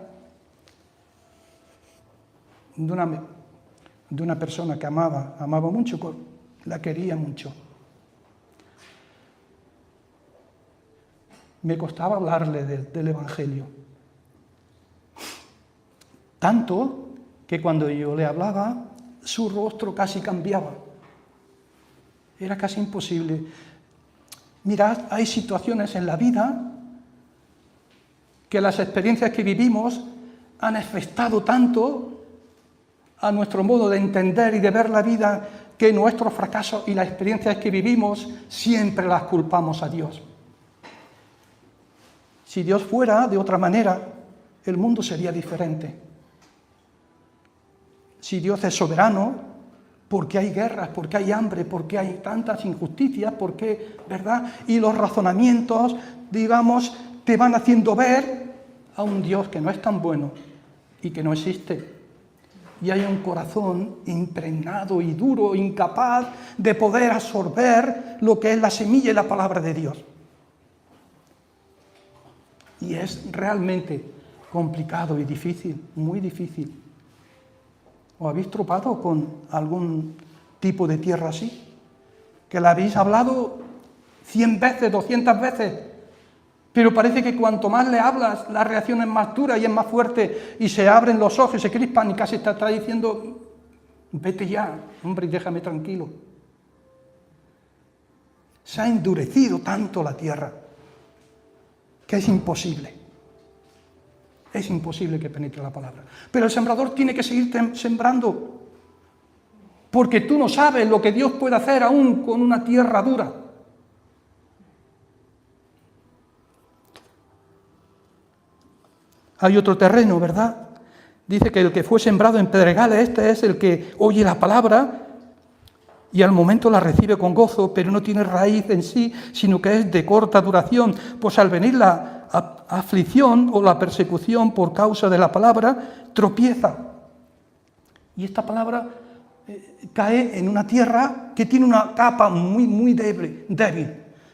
de una persona que amaba mucho, la quería mucho. Me costaba hablarle del Evangelio. Tanto que cuando yo le hablaba, su rostro casi cambiaba. Era casi imposible. Mirad, hay situaciones en la vida que las experiencias que vivimos han afectado tanto a nuestro modo de entender y de ver la vida que nuestros fracasos y las experiencias que vivimos siempre las culpamos a Dios. Si Dios fuera de otra manera, el mundo sería diferente. Si Dios es soberano, ¿por qué hay guerras? ¿Por qué hay hambre? ¿Por qué hay tantas injusticias? ¿Por qué, verdad? Y los razonamientos, digamos, te van haciendo ver a un Dios que no es tan bueno y que no existe. Y hay un corazón impregnado y duro, incapaz de poder absorber lo que es la semilla y la palabra de Dios. Y es realmente complicado y difícil, muy difícil. ¿Os habéis tropado con algún tipo de tierra así? Que la habéis hablado 100 veces, 200 veces, pero parece que cuanto más le hablas, la reacción es más dura y es más fuerte, y se abren los ojos, se crispan y casi te está diciendo, vete ya, hombre, y déjame tranquilo. Se ha endurecido tanto la tierra que es imposible. Es imposible que penetre la palabra. Pero el sembrador tiene que seguir sembrando, porque tú no sabes lo que Dios puede hacer aún con una tierra dura. Hay otro terreno, ¿verdad? Dice que el que fue sembrado en pedregales, este es el que oye la palabra y al momento la recibe con gozo, pero no tiene raíz en sí, sino que es de corta duración, pues al venir la aflicción o la persecución por causa de la palabra, tropieza. Y esta palabra cae en una tierra que tiene una capa muy débil,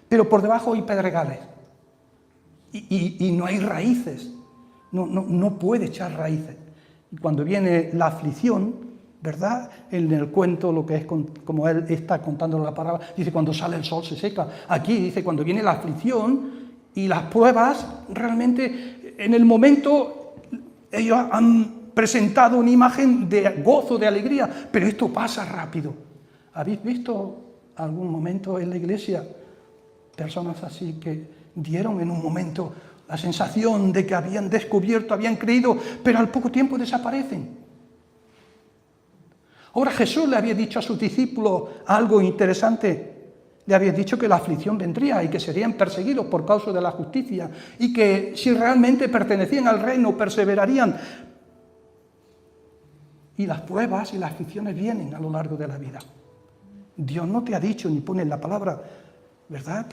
pero por debajo hay pedregales. Y no hay raíces, no puede echar raíces. Y cuando viene la aflicción, ¿verdad? En el cuento, lo que es como él está contando la palabra, dice cuando sale el sol se seca. Aquí dice cuando viene la aflicción y las pruebas, realmente en el momento ellos han presentado una imagen de gozo, de alegría, pero esto pasa rápido. ¿Habéis visto algún momento en la iglesia personas así que dieron en un momento la sensación de que habían descubierto, habían creído, pero al poco tiempo desaparecen? Ahora Jesús le había dicho a sus discípulos algo interesante. Le había dicho que la aflicción vendría y que serían perseguidos por causa de la justicia y que si realmente pertenecían al reino perseverarían. Y las pruebas y las aflicciones vienen a lo largo de la vida. Dios no te ha dicho ni pone en la palabra, ¿verdad?,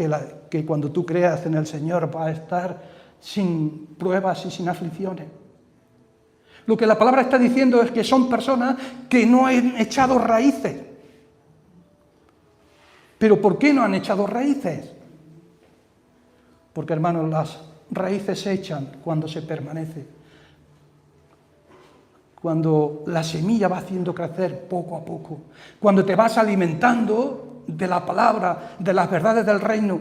que cuando tú creas en el Señor va a estar sin pruebas y sin aflicciones. Lo que la palabra está diciendo es que son personas que no han echado raíces. ¿Pero por qué no han echado raíces? Porque, hermanos, las raíces se echan cuando se permanece. Cuando la semilla va haciendo crecer poco a poco. Cuando te vas alimentando de la palabra, de las verdades del reino.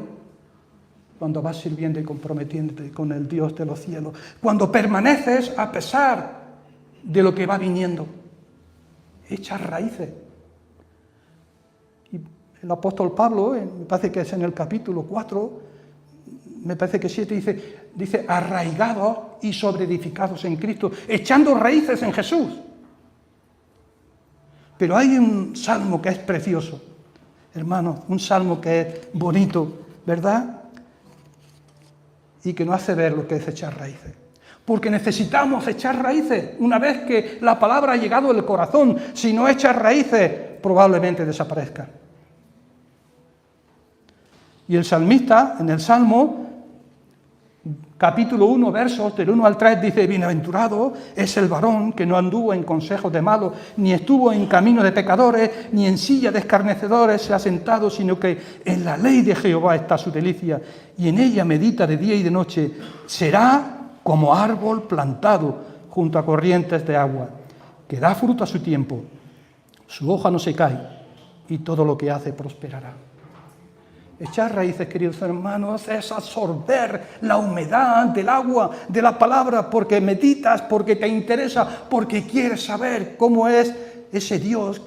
Cuando vas sirviendo y comprometiéndote con el Dios de los cielos. Cuando permaneces a pesar de lo que va viniendo. Echas raíces. Y el apóstol Pablo, me parece que es en el capítulo 4, me parece que 7, dice arraigados y sobreedificados en Cristo, echando raíces en Jesús. Pero hay un salmo que es precioso, hermanos, un salmo que es bonito, ¿verdad? Y que nos hace ver lo que es echar raíces. Porque necesitamos echar raíces. Una vez que la palabra ha llegado al corazón, si no echas raíces, probablemente desaparezca. Y el salmista, en el Salmo, capítulo 1, versos del 1 al 3, dice: bienaventurado es el varón que no anduvo en consejos de malos, ni estuvo en camino de pecadores, ni en silla de escarnecedores se ha sentado, sino que en la ley de Jehová está su delicia, y en ella medita de día y de noche. Será como árbol plantado junto a corrientes de agua, que da fruto a su tiempo, su hoja no se cae, y todo lo que hace prosperará. Echar raíces, queridos hermanos, es absorber la humedad del agua, de la palabra, porque meditas, porque te interesa, porque quieres saber cómo es ese Dios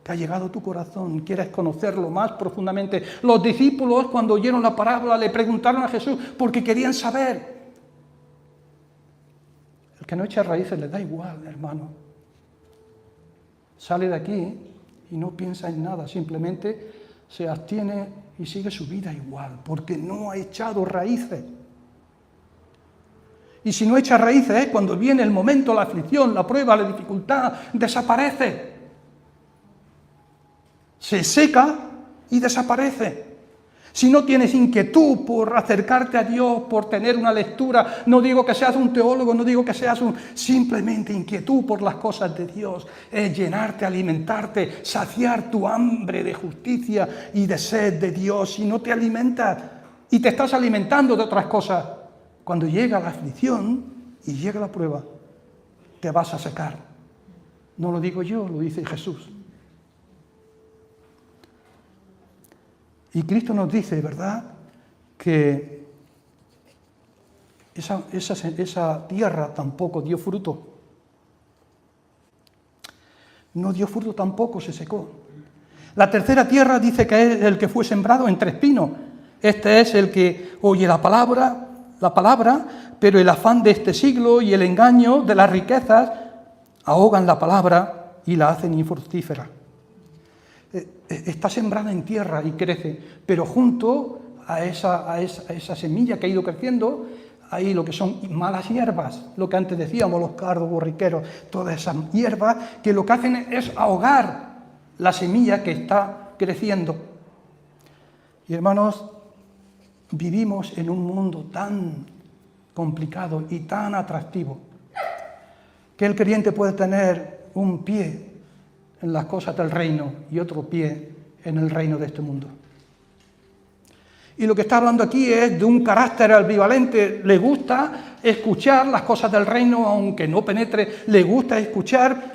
que ha llegado a tu corazón, quieres conocerlo más profundamente. Los discípulos, cuando oyeron la parábola, le preguntaron a Jesús porque querían saber. El que no echa raíces le da igual, hermano. Sale de aquí y no piensa en nada, simplemente se abstiene y sigue su vida igual, porque no ha echado raíces. Y si no echa raíces, cuando viene el momento, la aflicción, la prueba, la dificultad, desaparece. Se seca y desaparece. Si no tienes inquietud por acercarte a Dios, por tener una lectura, no digo que seas un teólogo, no digo que seas simplemente inquietud por las cosas de Dios, es llenarte, alimentarte, saciar tu hambre de justicia y de sed de Dios. Si no te alimentas y te estás alimentando de otras cosas, cuando llega la aflicción y llega la prueba, te vas a secar. No lo digo yo, lo dice Jesús. Y Cristo nos dice, ¿verdad?, que esa tierra tampoco dio fruto. No dio fruto tampoco, se secó. La tercera tierra dice que es el que fue sembrado entre espinos. Este es el que oye la palabra, pero el afán de este siglo y el engaño de las riquezas ahogan la palabra y la hacen infructífera. Está sembrada en tierra y crece, pero junto a esa semilla que ha ido creciendo, hay lo que son malas hierbas, lo que antes decíamos, los cardos, borriqueros, todas esas hierbas que lo que hacen es ahogar la semilla que está creciendo. Y hermanos, vivimos en un mundo tan complicado y tan atractivo que el creyente puede tener un pie en las cosas del reino y otro pie en el reino de este mundo. Y lo que está hablando aquí es de un carácter ambivalente. Le gusta escuchar las cosas del reino, aunque no penetre, le gusta escuchar,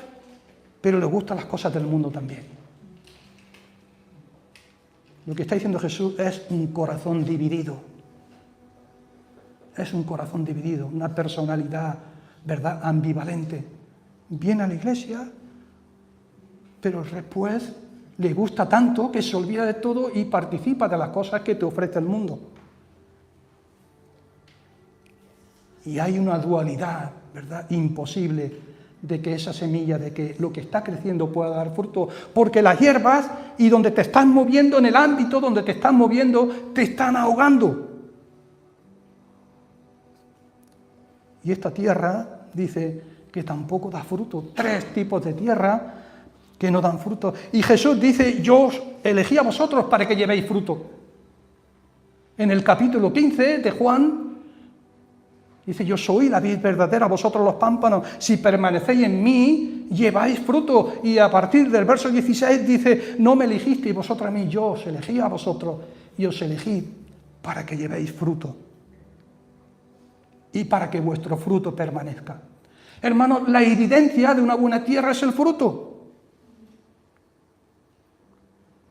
pero le gustan las cosas del mundo también. Lo que está diciendo Jesús es un corazón dividido. Es un corazón dividido, una personalidad, ¿verdad?, ambivalente. viene a la iglesia, pero después le gusta tanto que se olvida de todo y participa de las cosas que te ofrece el mundo. Y hay una dualidad, ¿verdad?, imposible de que esa semilla, de que lo que está creciendo pueda dar fruto, porque las hierbas y donde te estás moviendo, en el ámbito donde te estás moviendo, te están ahogando. Y esta tierra dice que tampoco da fruto. 3 tipos de tierra que no dan fruto. Y Jesús dice, yo os elegí a vosotros para que llevéis fruto. En el capítulo 15 de Juan, dice, yo soy la vid verdadera, vosotros los pámpanos, si permanecéis en mí, lleváis fruto. Y a partir del verso 16 dice, no me elegisteis vosotros a mí, yo os elegí a vosotros y os elegí para que llevéis fruto y para que vuestro fruto permanezca. Hermanos, la evidencia de una buena tierra es el fruto.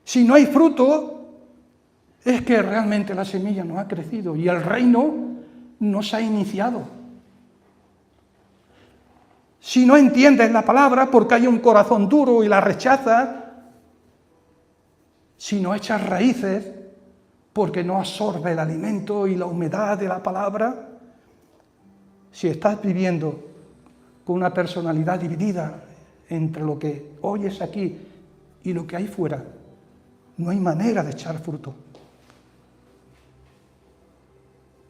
Si no hay fruto, es que realmente la semilla no ha crecido y el reino no se ha iniciado. Si no entiendes la palabra porque hay un corazón duro y la rechazas, si no echas raíces porque no absorbe el alimento y la humedad de la palabra, si estás viviendo con una personalidad dividida entre lo que oyes aquí y lo que hay fuera, no hay manera de echar fruto.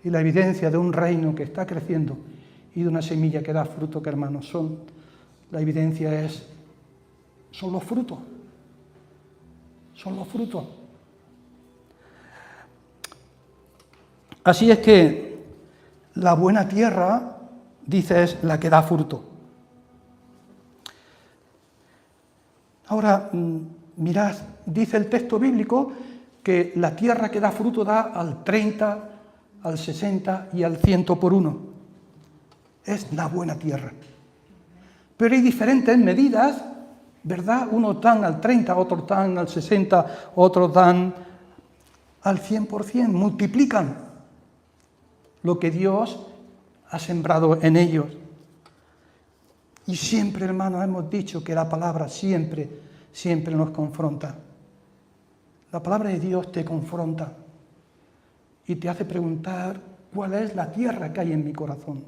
Y la evidencia de un reino que está creciendo y de una semilla que da fruto, que hermanos la evidencia son los frutos. Son los frutos. Así es que la buena tierra, dice, es la que da fruto. Ahora, mirad, dice el texto bíblico que la tierra que da fruto da al 30, al 60 y al 100 por 1. Es la buena tierra. Pero hay diferentes medidas, ¿verdad? Unos dan al 30, otros dan al 60, otros dan al 100%, multiplican lo que Dios ha sembrado en ellos. Y siempre, hermanos, hemos dicho que la palabra siempre nos confronta. La palabra de Dios te confronta y te hace preguntar cuál es la tierra que hay en mi corazón.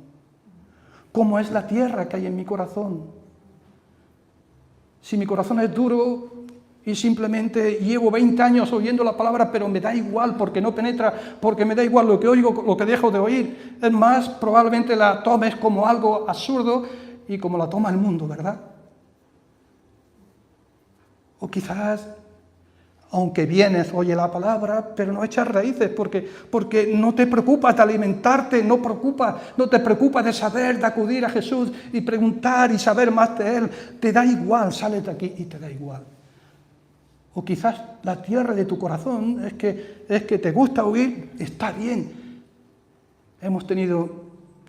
¿Cómo es la tierra que hay en mi corazón? Si mi corazón es duro y simplemente llevo 20 años oyendo la palabra, pero me da igual porque no penetra, porque me da igual lo que oigo, lo que dejo de oír. Es más, probablemente la tomes como algo absurdo y como la toma el mundo, ¿verdad? O quizás, aunque vienes, oye la palabra, pero no echas raíces porque no te preocupas de alimentarte, no te preocupas de saber, de acudir a Jesús y preguntar y saber más de Él. Te da igual, sales de aquí y te da igual. O quizás la tierra de tu corazón es que te gusta oír, está bien. Hemos tenido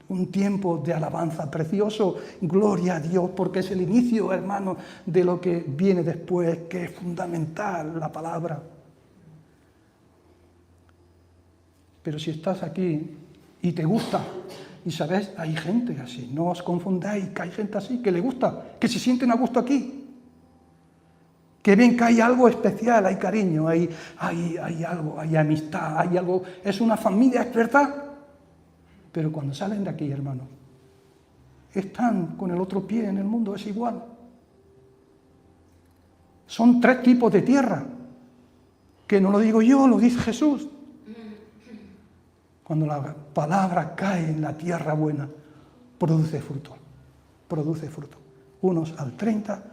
un tiempo de alabanza precioso, gloria a Dios, porque es el inicio, hermano, de lo que viene después, que es fundamental, la palabra. Pero si estás aquí y te gusta, y sabes, hay gente así, no os confundáis, que hay gente así, que le gusta, que se sienten a gusto aquí, que ven que hay algo especial, hay cariño, hay algo, hay amistad, hay algo, es una familia, es verdad. Pero cuando salen de aquí, hermanos, están con el otro pie en el mundo, es igual. Son 3 tipos de tierra, que no lo digo yo, lo dice Jesús. Cuando la palabra cae en la tierra buena, produce fruto. Unos al 30,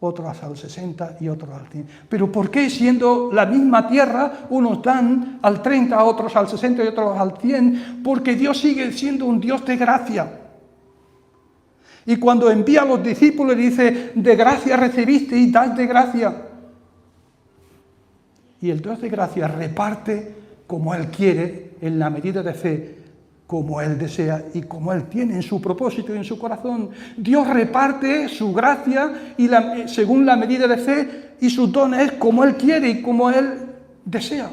otros al 60 y otros al 100. ¿Pero por qué siendo la misma tierra, unos dan al 30, otros al 60 y otros al 100? Porque Dios sigue siendo un Dios de gracia. Y cuando envía a los discípulos dice, de gracia recibiste y dad de gracia. Y el Dios de gracia reparte como Él quiere, en la medida de fe, como Él desea y como Él tiene en su propósito y en su corazón. Dios reparte su gracia según la medida de fe y sus dones como Él quiere y como Él desea.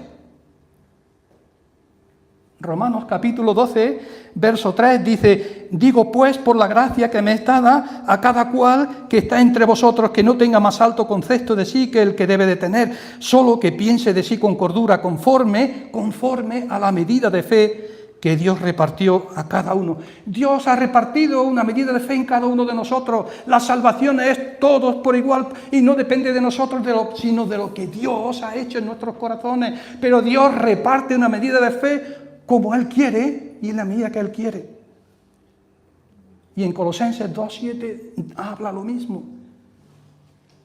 Romanos capítulo 12, verso 3 dice: digo pues por la gracia que me es dada a cada cual que está entre vosotros, que no tenga más alto concepto de sí que el que debe de tener, solo que piense de sí con cordura, conforme a la medida de fe que Dios repartió a cada uno. Dios ha repartido una medida de fe en cada uno de nosotros. La salvación es todos por igual y no depende de nosotros, sino de lo que Dios ha hecho en nuestros corazones. Pero Dios reparte una medida de fe como Él quiere y en la medida que Él quiere. Y en Colosenses 2:7 habla lo mismo.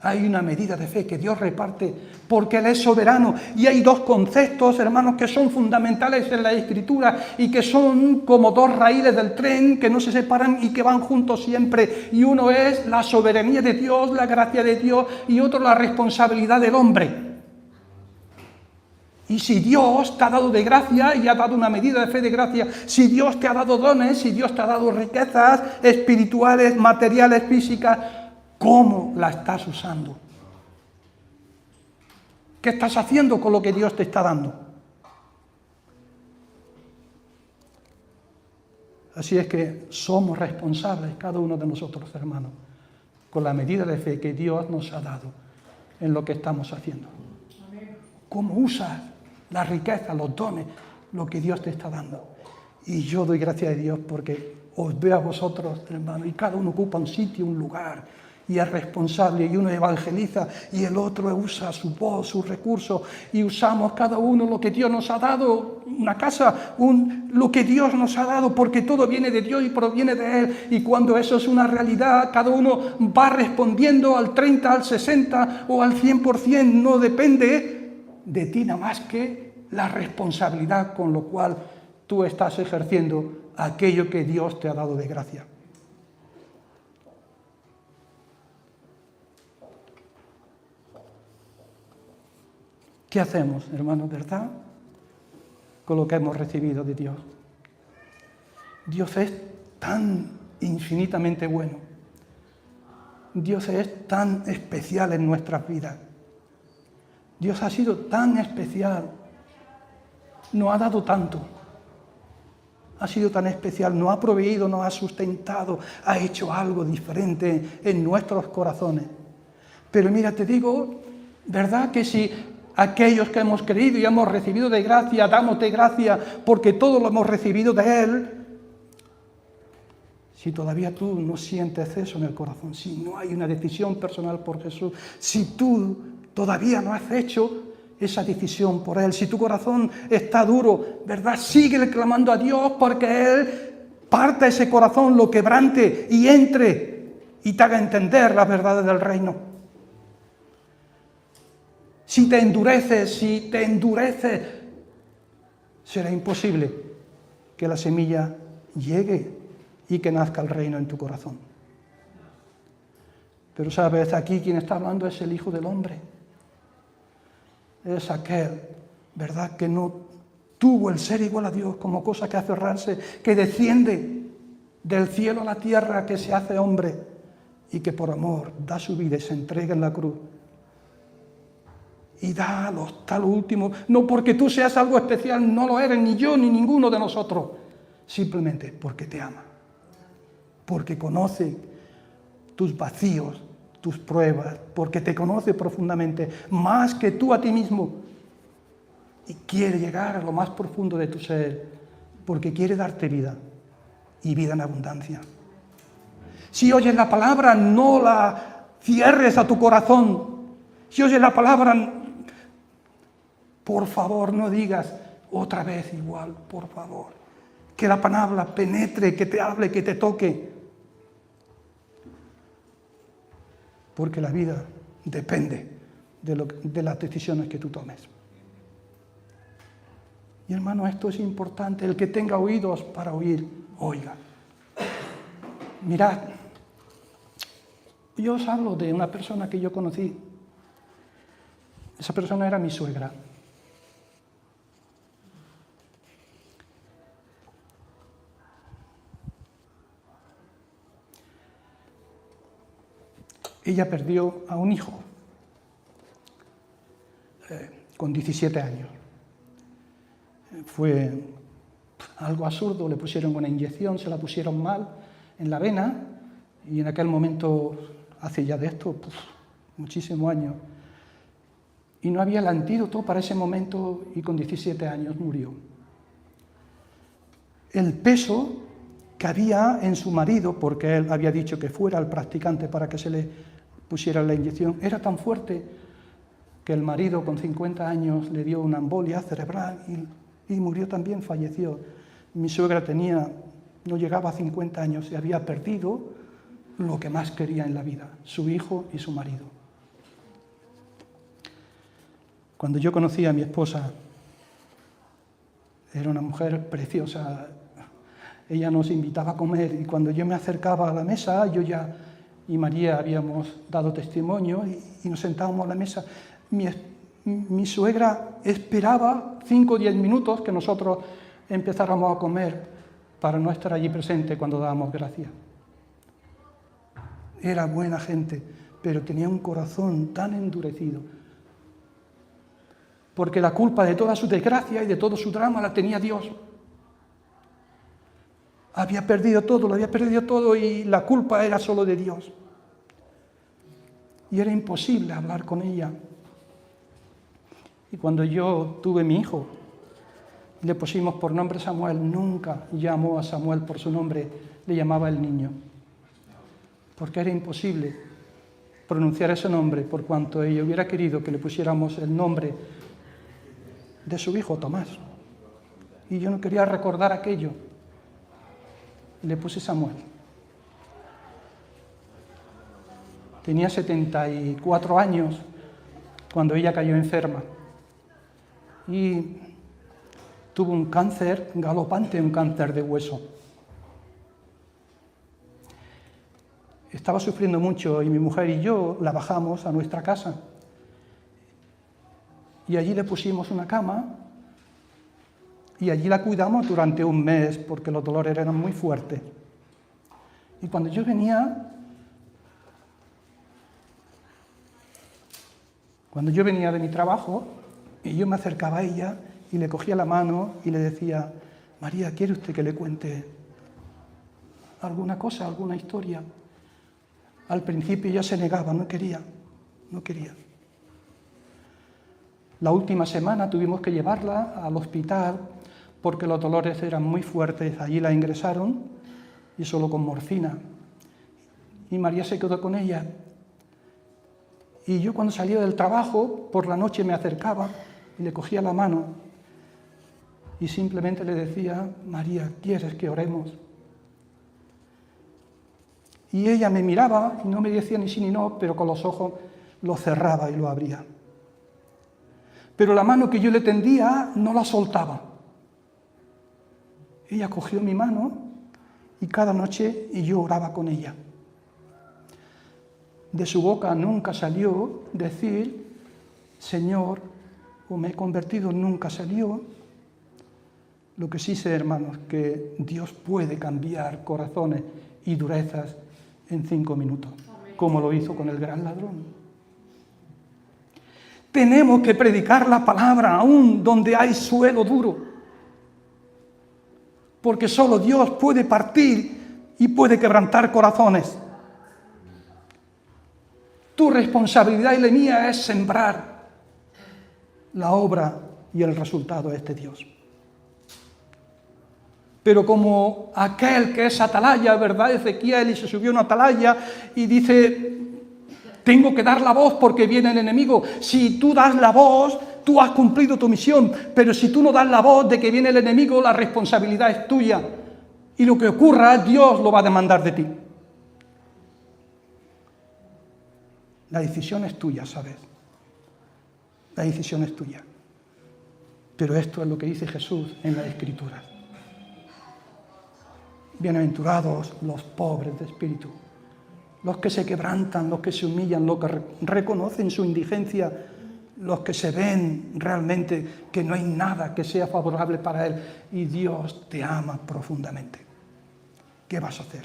Hay una medida de fe que Dios reparte porque Él es soberano. Y hay dos conceptos, hermanos, que son fundamentales en la Escritura y que son como dos raíles del tren que no se separan y que van juntos siempre. Y uno es la soberanía de Dios, la gracia de Dios, y otro la responsabilidad del hombre. Y si Dios te ha dado de gracia y ha dado una medida de fe de gracia, si Dios te ha dado dones, si Dios te ha dado riquezas espirituales, materiales, físicas, ¿cómo la estás usando? ¿Qué estás haciendo con lo que Dios te está dando? Así es que somos responsables, cada uno de nosotros, hermanos, con la medida de fe que Dios nos ha dado en lo que estamos haciendo. ¿Cómo usas la riqueza, los dones, lo que Dios te está dando? Y yo doy gracias a Dios porque os veo a vosotros, hermanos, y cada uno ocupa un sitio, un lugar, y es responsable, y uno evangeliza, y el otro usa su voz, sus recursos, y usamos cada uno lo que Dios nos ha dado, una casa, lo que Dios nos ha dado, porque todo viene de Dios y proviene de Él, y cuando eso es una realidad, cada uno va respondiendo al 30, al 60 o al 100%, no depende de ti nada más que la responsabilidad con lo cual tú estás ejerciendo aquello que Dios te ha dado de gracia. ¿Qué hacemos, hermanos, verdad? Con lo que hemos recibido de Dios. Dios es tan infinitamente bueno. Dios es tan especial en nuestras vidas. Dios ha sido tan especial. Nos ha dado tanto. Ha sido tan especial. Nos ha proveído, nos ha sustentado. Ha hecho algo diferente en nuestros corazones. Pero mira, te digo, ¿verdad? Que si aquellos que hemos creído y hemos recibido de gracia, damos de gracia porque todo lo hemos recibido de Él. Si todavía tú no sientes eso en el corazón, si no hay una decisión personal por Jesús, si tú todavía no has hecho esa decisión por Él, si tu corazón está duro, ¿verdad? Sigue clamando a Dios porque Él parta ese corazón, lo quebrante y entre y te haga entender las verdades del reino. Si te endureces, será imposible que la semilla llegue y que nazca el reino en tu corazón. Pero sabes, aquí quien está hablando es el Hijo del Hombre. Es aquel, ¿verdad?, que no tuvo el ser igual a Dios como cosa que aferrarse, que desciende del cielo a la tierra, que se hace hombre y que por amor da su vida y se entrega en la cruz. Y da hasta lo último, no porque tú seas algo especial, no lo eres, ni yo, ni ninguno de nosotros, simplemente porque te ama, porque conoce tus vacíos, tus pruebas, porque te conoce profundamente, más que tú a ti mismo, y quiere llegar a lo más profundo de tu ser, porque quiere darte vida, y vida en abundancia. Si oyes la palabra, no la cierres a tu corazón. Si oyes la palabra, por favor, no digas otra vez igual, por favor. Que la palabra penetre, que te hable, que te toque. Porque la vida depende de las decisiones que tú tomes. Y hermano, esto es importante. El que tenga oídos para oír, oiga. Mirad, yo os hablo de una persona que yo conocí. Esa persona era mi suegra. Ella perdió a un hijo con 17 años. Fue algo absurdo, le pusieron una inyección, se la pusieron mal en la vena, y en aquel momento, hace ya de esto, muchísimos años, y no había el antídoto para ese momento, y con 17 años murió. El peso que había en su marido, porque él había dicho que fuera el practicante para que se le pusiera la inyección, era tan fuerte que el marido con 50 años le dio una embolia cerebral y murió también, falleció. Mi suegra no llegaba a 50 años y había perdido lo que más quería en la vida, su hijo y su marido. Cuando yo conocí a mi esposa, era una mujer preciosa. Ella nos invitaba a comer y cuando yo me acercaba a la mesa, yo ya y María habíamos dado testimonio y nos sentábamos a la mesa. Mi suegra esperaba 5 o 10 minutos que nosotros empezáramos a comer para no estar allí presente cuando dábamos gracias. Era buena gente, pero tenía un corazón tan endurecido, porque la culpa de toda su desgracia y de todo su drama la tenía Dios. Había perdido todo, lo había perdido todo y la culpa era solo de Dios. Y era imposible hablar con ella. Y cuando yo tuve mi hijo, le pusimos por nombre Samuel, nunca llamó a Samuel por su nombre, le llamaba el niño. Porque era imposible pronunciar ese nombre por cuanto ella hubiera querido que le pusiéramos el nombre de su hijo Tomás. Y yo no quería recordar aquello. Le puse Samuel. Tenía 74 años cuando ella cayó enferma y tuvo un cáncer galopante, un cáncer de hueso. Estaba sufriendo mucho y mi mujer y yo la bajamos a nuestra casa y allí le pusimos una cama y allí la cuidamos durante un mes porque los dolores eran muy fuertes. Y cuando yo venía de mi trabajo y yo me acercaba a ella y le cogía la mano y le decía, María, ¿quiere usted que le cuente alguna cosa, alguna historia? Al principio ella se negaba, no quería. La última semana tuvimos que llevarla al hospital porque los dolores eran muy fuertes. Allí la ingresaron y solo con morfina. Y María se quedó con ella. Y yo cuando salía del trabajo, por la noche me acercaba y le cogía la mano y simplemente le decía, María, ¿quieres que oremos? Y ella me miraba y no me decía ni sí ni no, pero con los ojos lo cerraba y lo abría. Pero la mano que yo le tendía no la soltaba. Ella cogió mi mano y cada noche yo oraba con ella. De su boca nunca salió decir, Señor, o me he convertido, nunca salió. Lo que sí sé, hermanos, que Dios puede cambiar corazones y durezas en 5 minutos, como lo hizo con el gran ladrón. Tenemos que predicar la palabra aún donde hay suelo duro, porque solo Dios puede partir y puede quebrantar corazones. Tu responsabilidad y la mía es sembrar la obra y el resultado es de Dios. Pero como aquel que es atalaya, ¿verdad? Ezequiel, y se subió a una atalaya y dice, tengo que dar la voz porque viene el enemigo. Si tú das la voz, tú has cumplido tu misión, pero si tú no das la voz de que viene el enemigo, la responsabilidad es tuya. Y lo que ocurra, Dios lo va a demandar de ti. La decisión es tuya, ¿sabes? La decisión es tuya. Pero esto es lo que dice Jesús en la Escritura. Bienaventurados los pobres de espíritu, los que se quebrantan, los que se humillan, los que reconocen su indigencia, los que se ven realmente que no hay nada que sea favorable para él y Dios te ama profundamente. ¿Qué vas a hacer?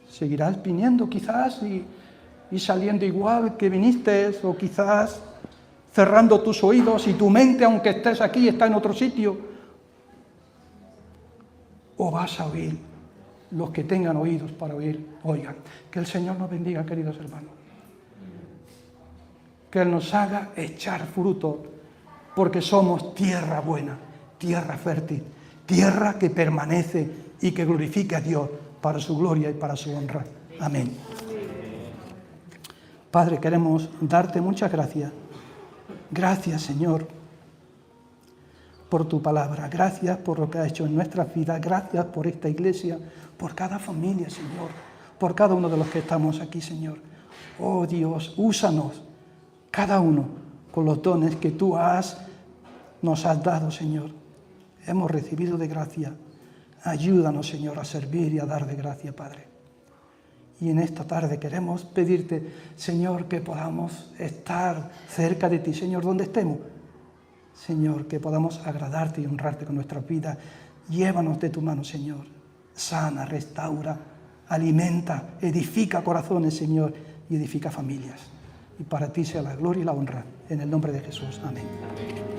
¿Seguirás viniendo quizás y saliendo igual que viniste o quizás cerrando tus oídos y tu mente, aunque estés aquí, está en otro sitio? o vas a oír. Los que tengan oídos para oír, oigan. Que el Señor nos bendiga, queridos hermanos. Que Él nos haga echar fruto, porque somos tierra buena, tierra fértil, tierra que permanece y que glorifique a Dios para su gloria y para su honra. Amén. Padre, queremos darte muchas gracias. Gracias, Señor, por tu palabra. Gracias por lo que has hecho en nuestras vidas. Gracias por esta iglesia, por cada familia, Señor, por cada uno de los que estamos aquí, Señor. Oh Dios, úsanos, cada uno, con los dones que tú nos has dado, Señor. Hemos recibido de gracia. Ayúdanos, Señor, a servir y a dar de gracia, Padre. Y en esta tarde queremos pedirte, Señor, que podamos estar cerca de ti, Señor, donde estemos. Señor, que podamos agradarte y honrarte con nuestras vidas. Llévanos de tu mano, Señor. Sana, restaura, alimenta, edifica corazones, Señor, y edifica familias. Y para ti sea la gloria y la honra. En el nombre de Jesús. Amén.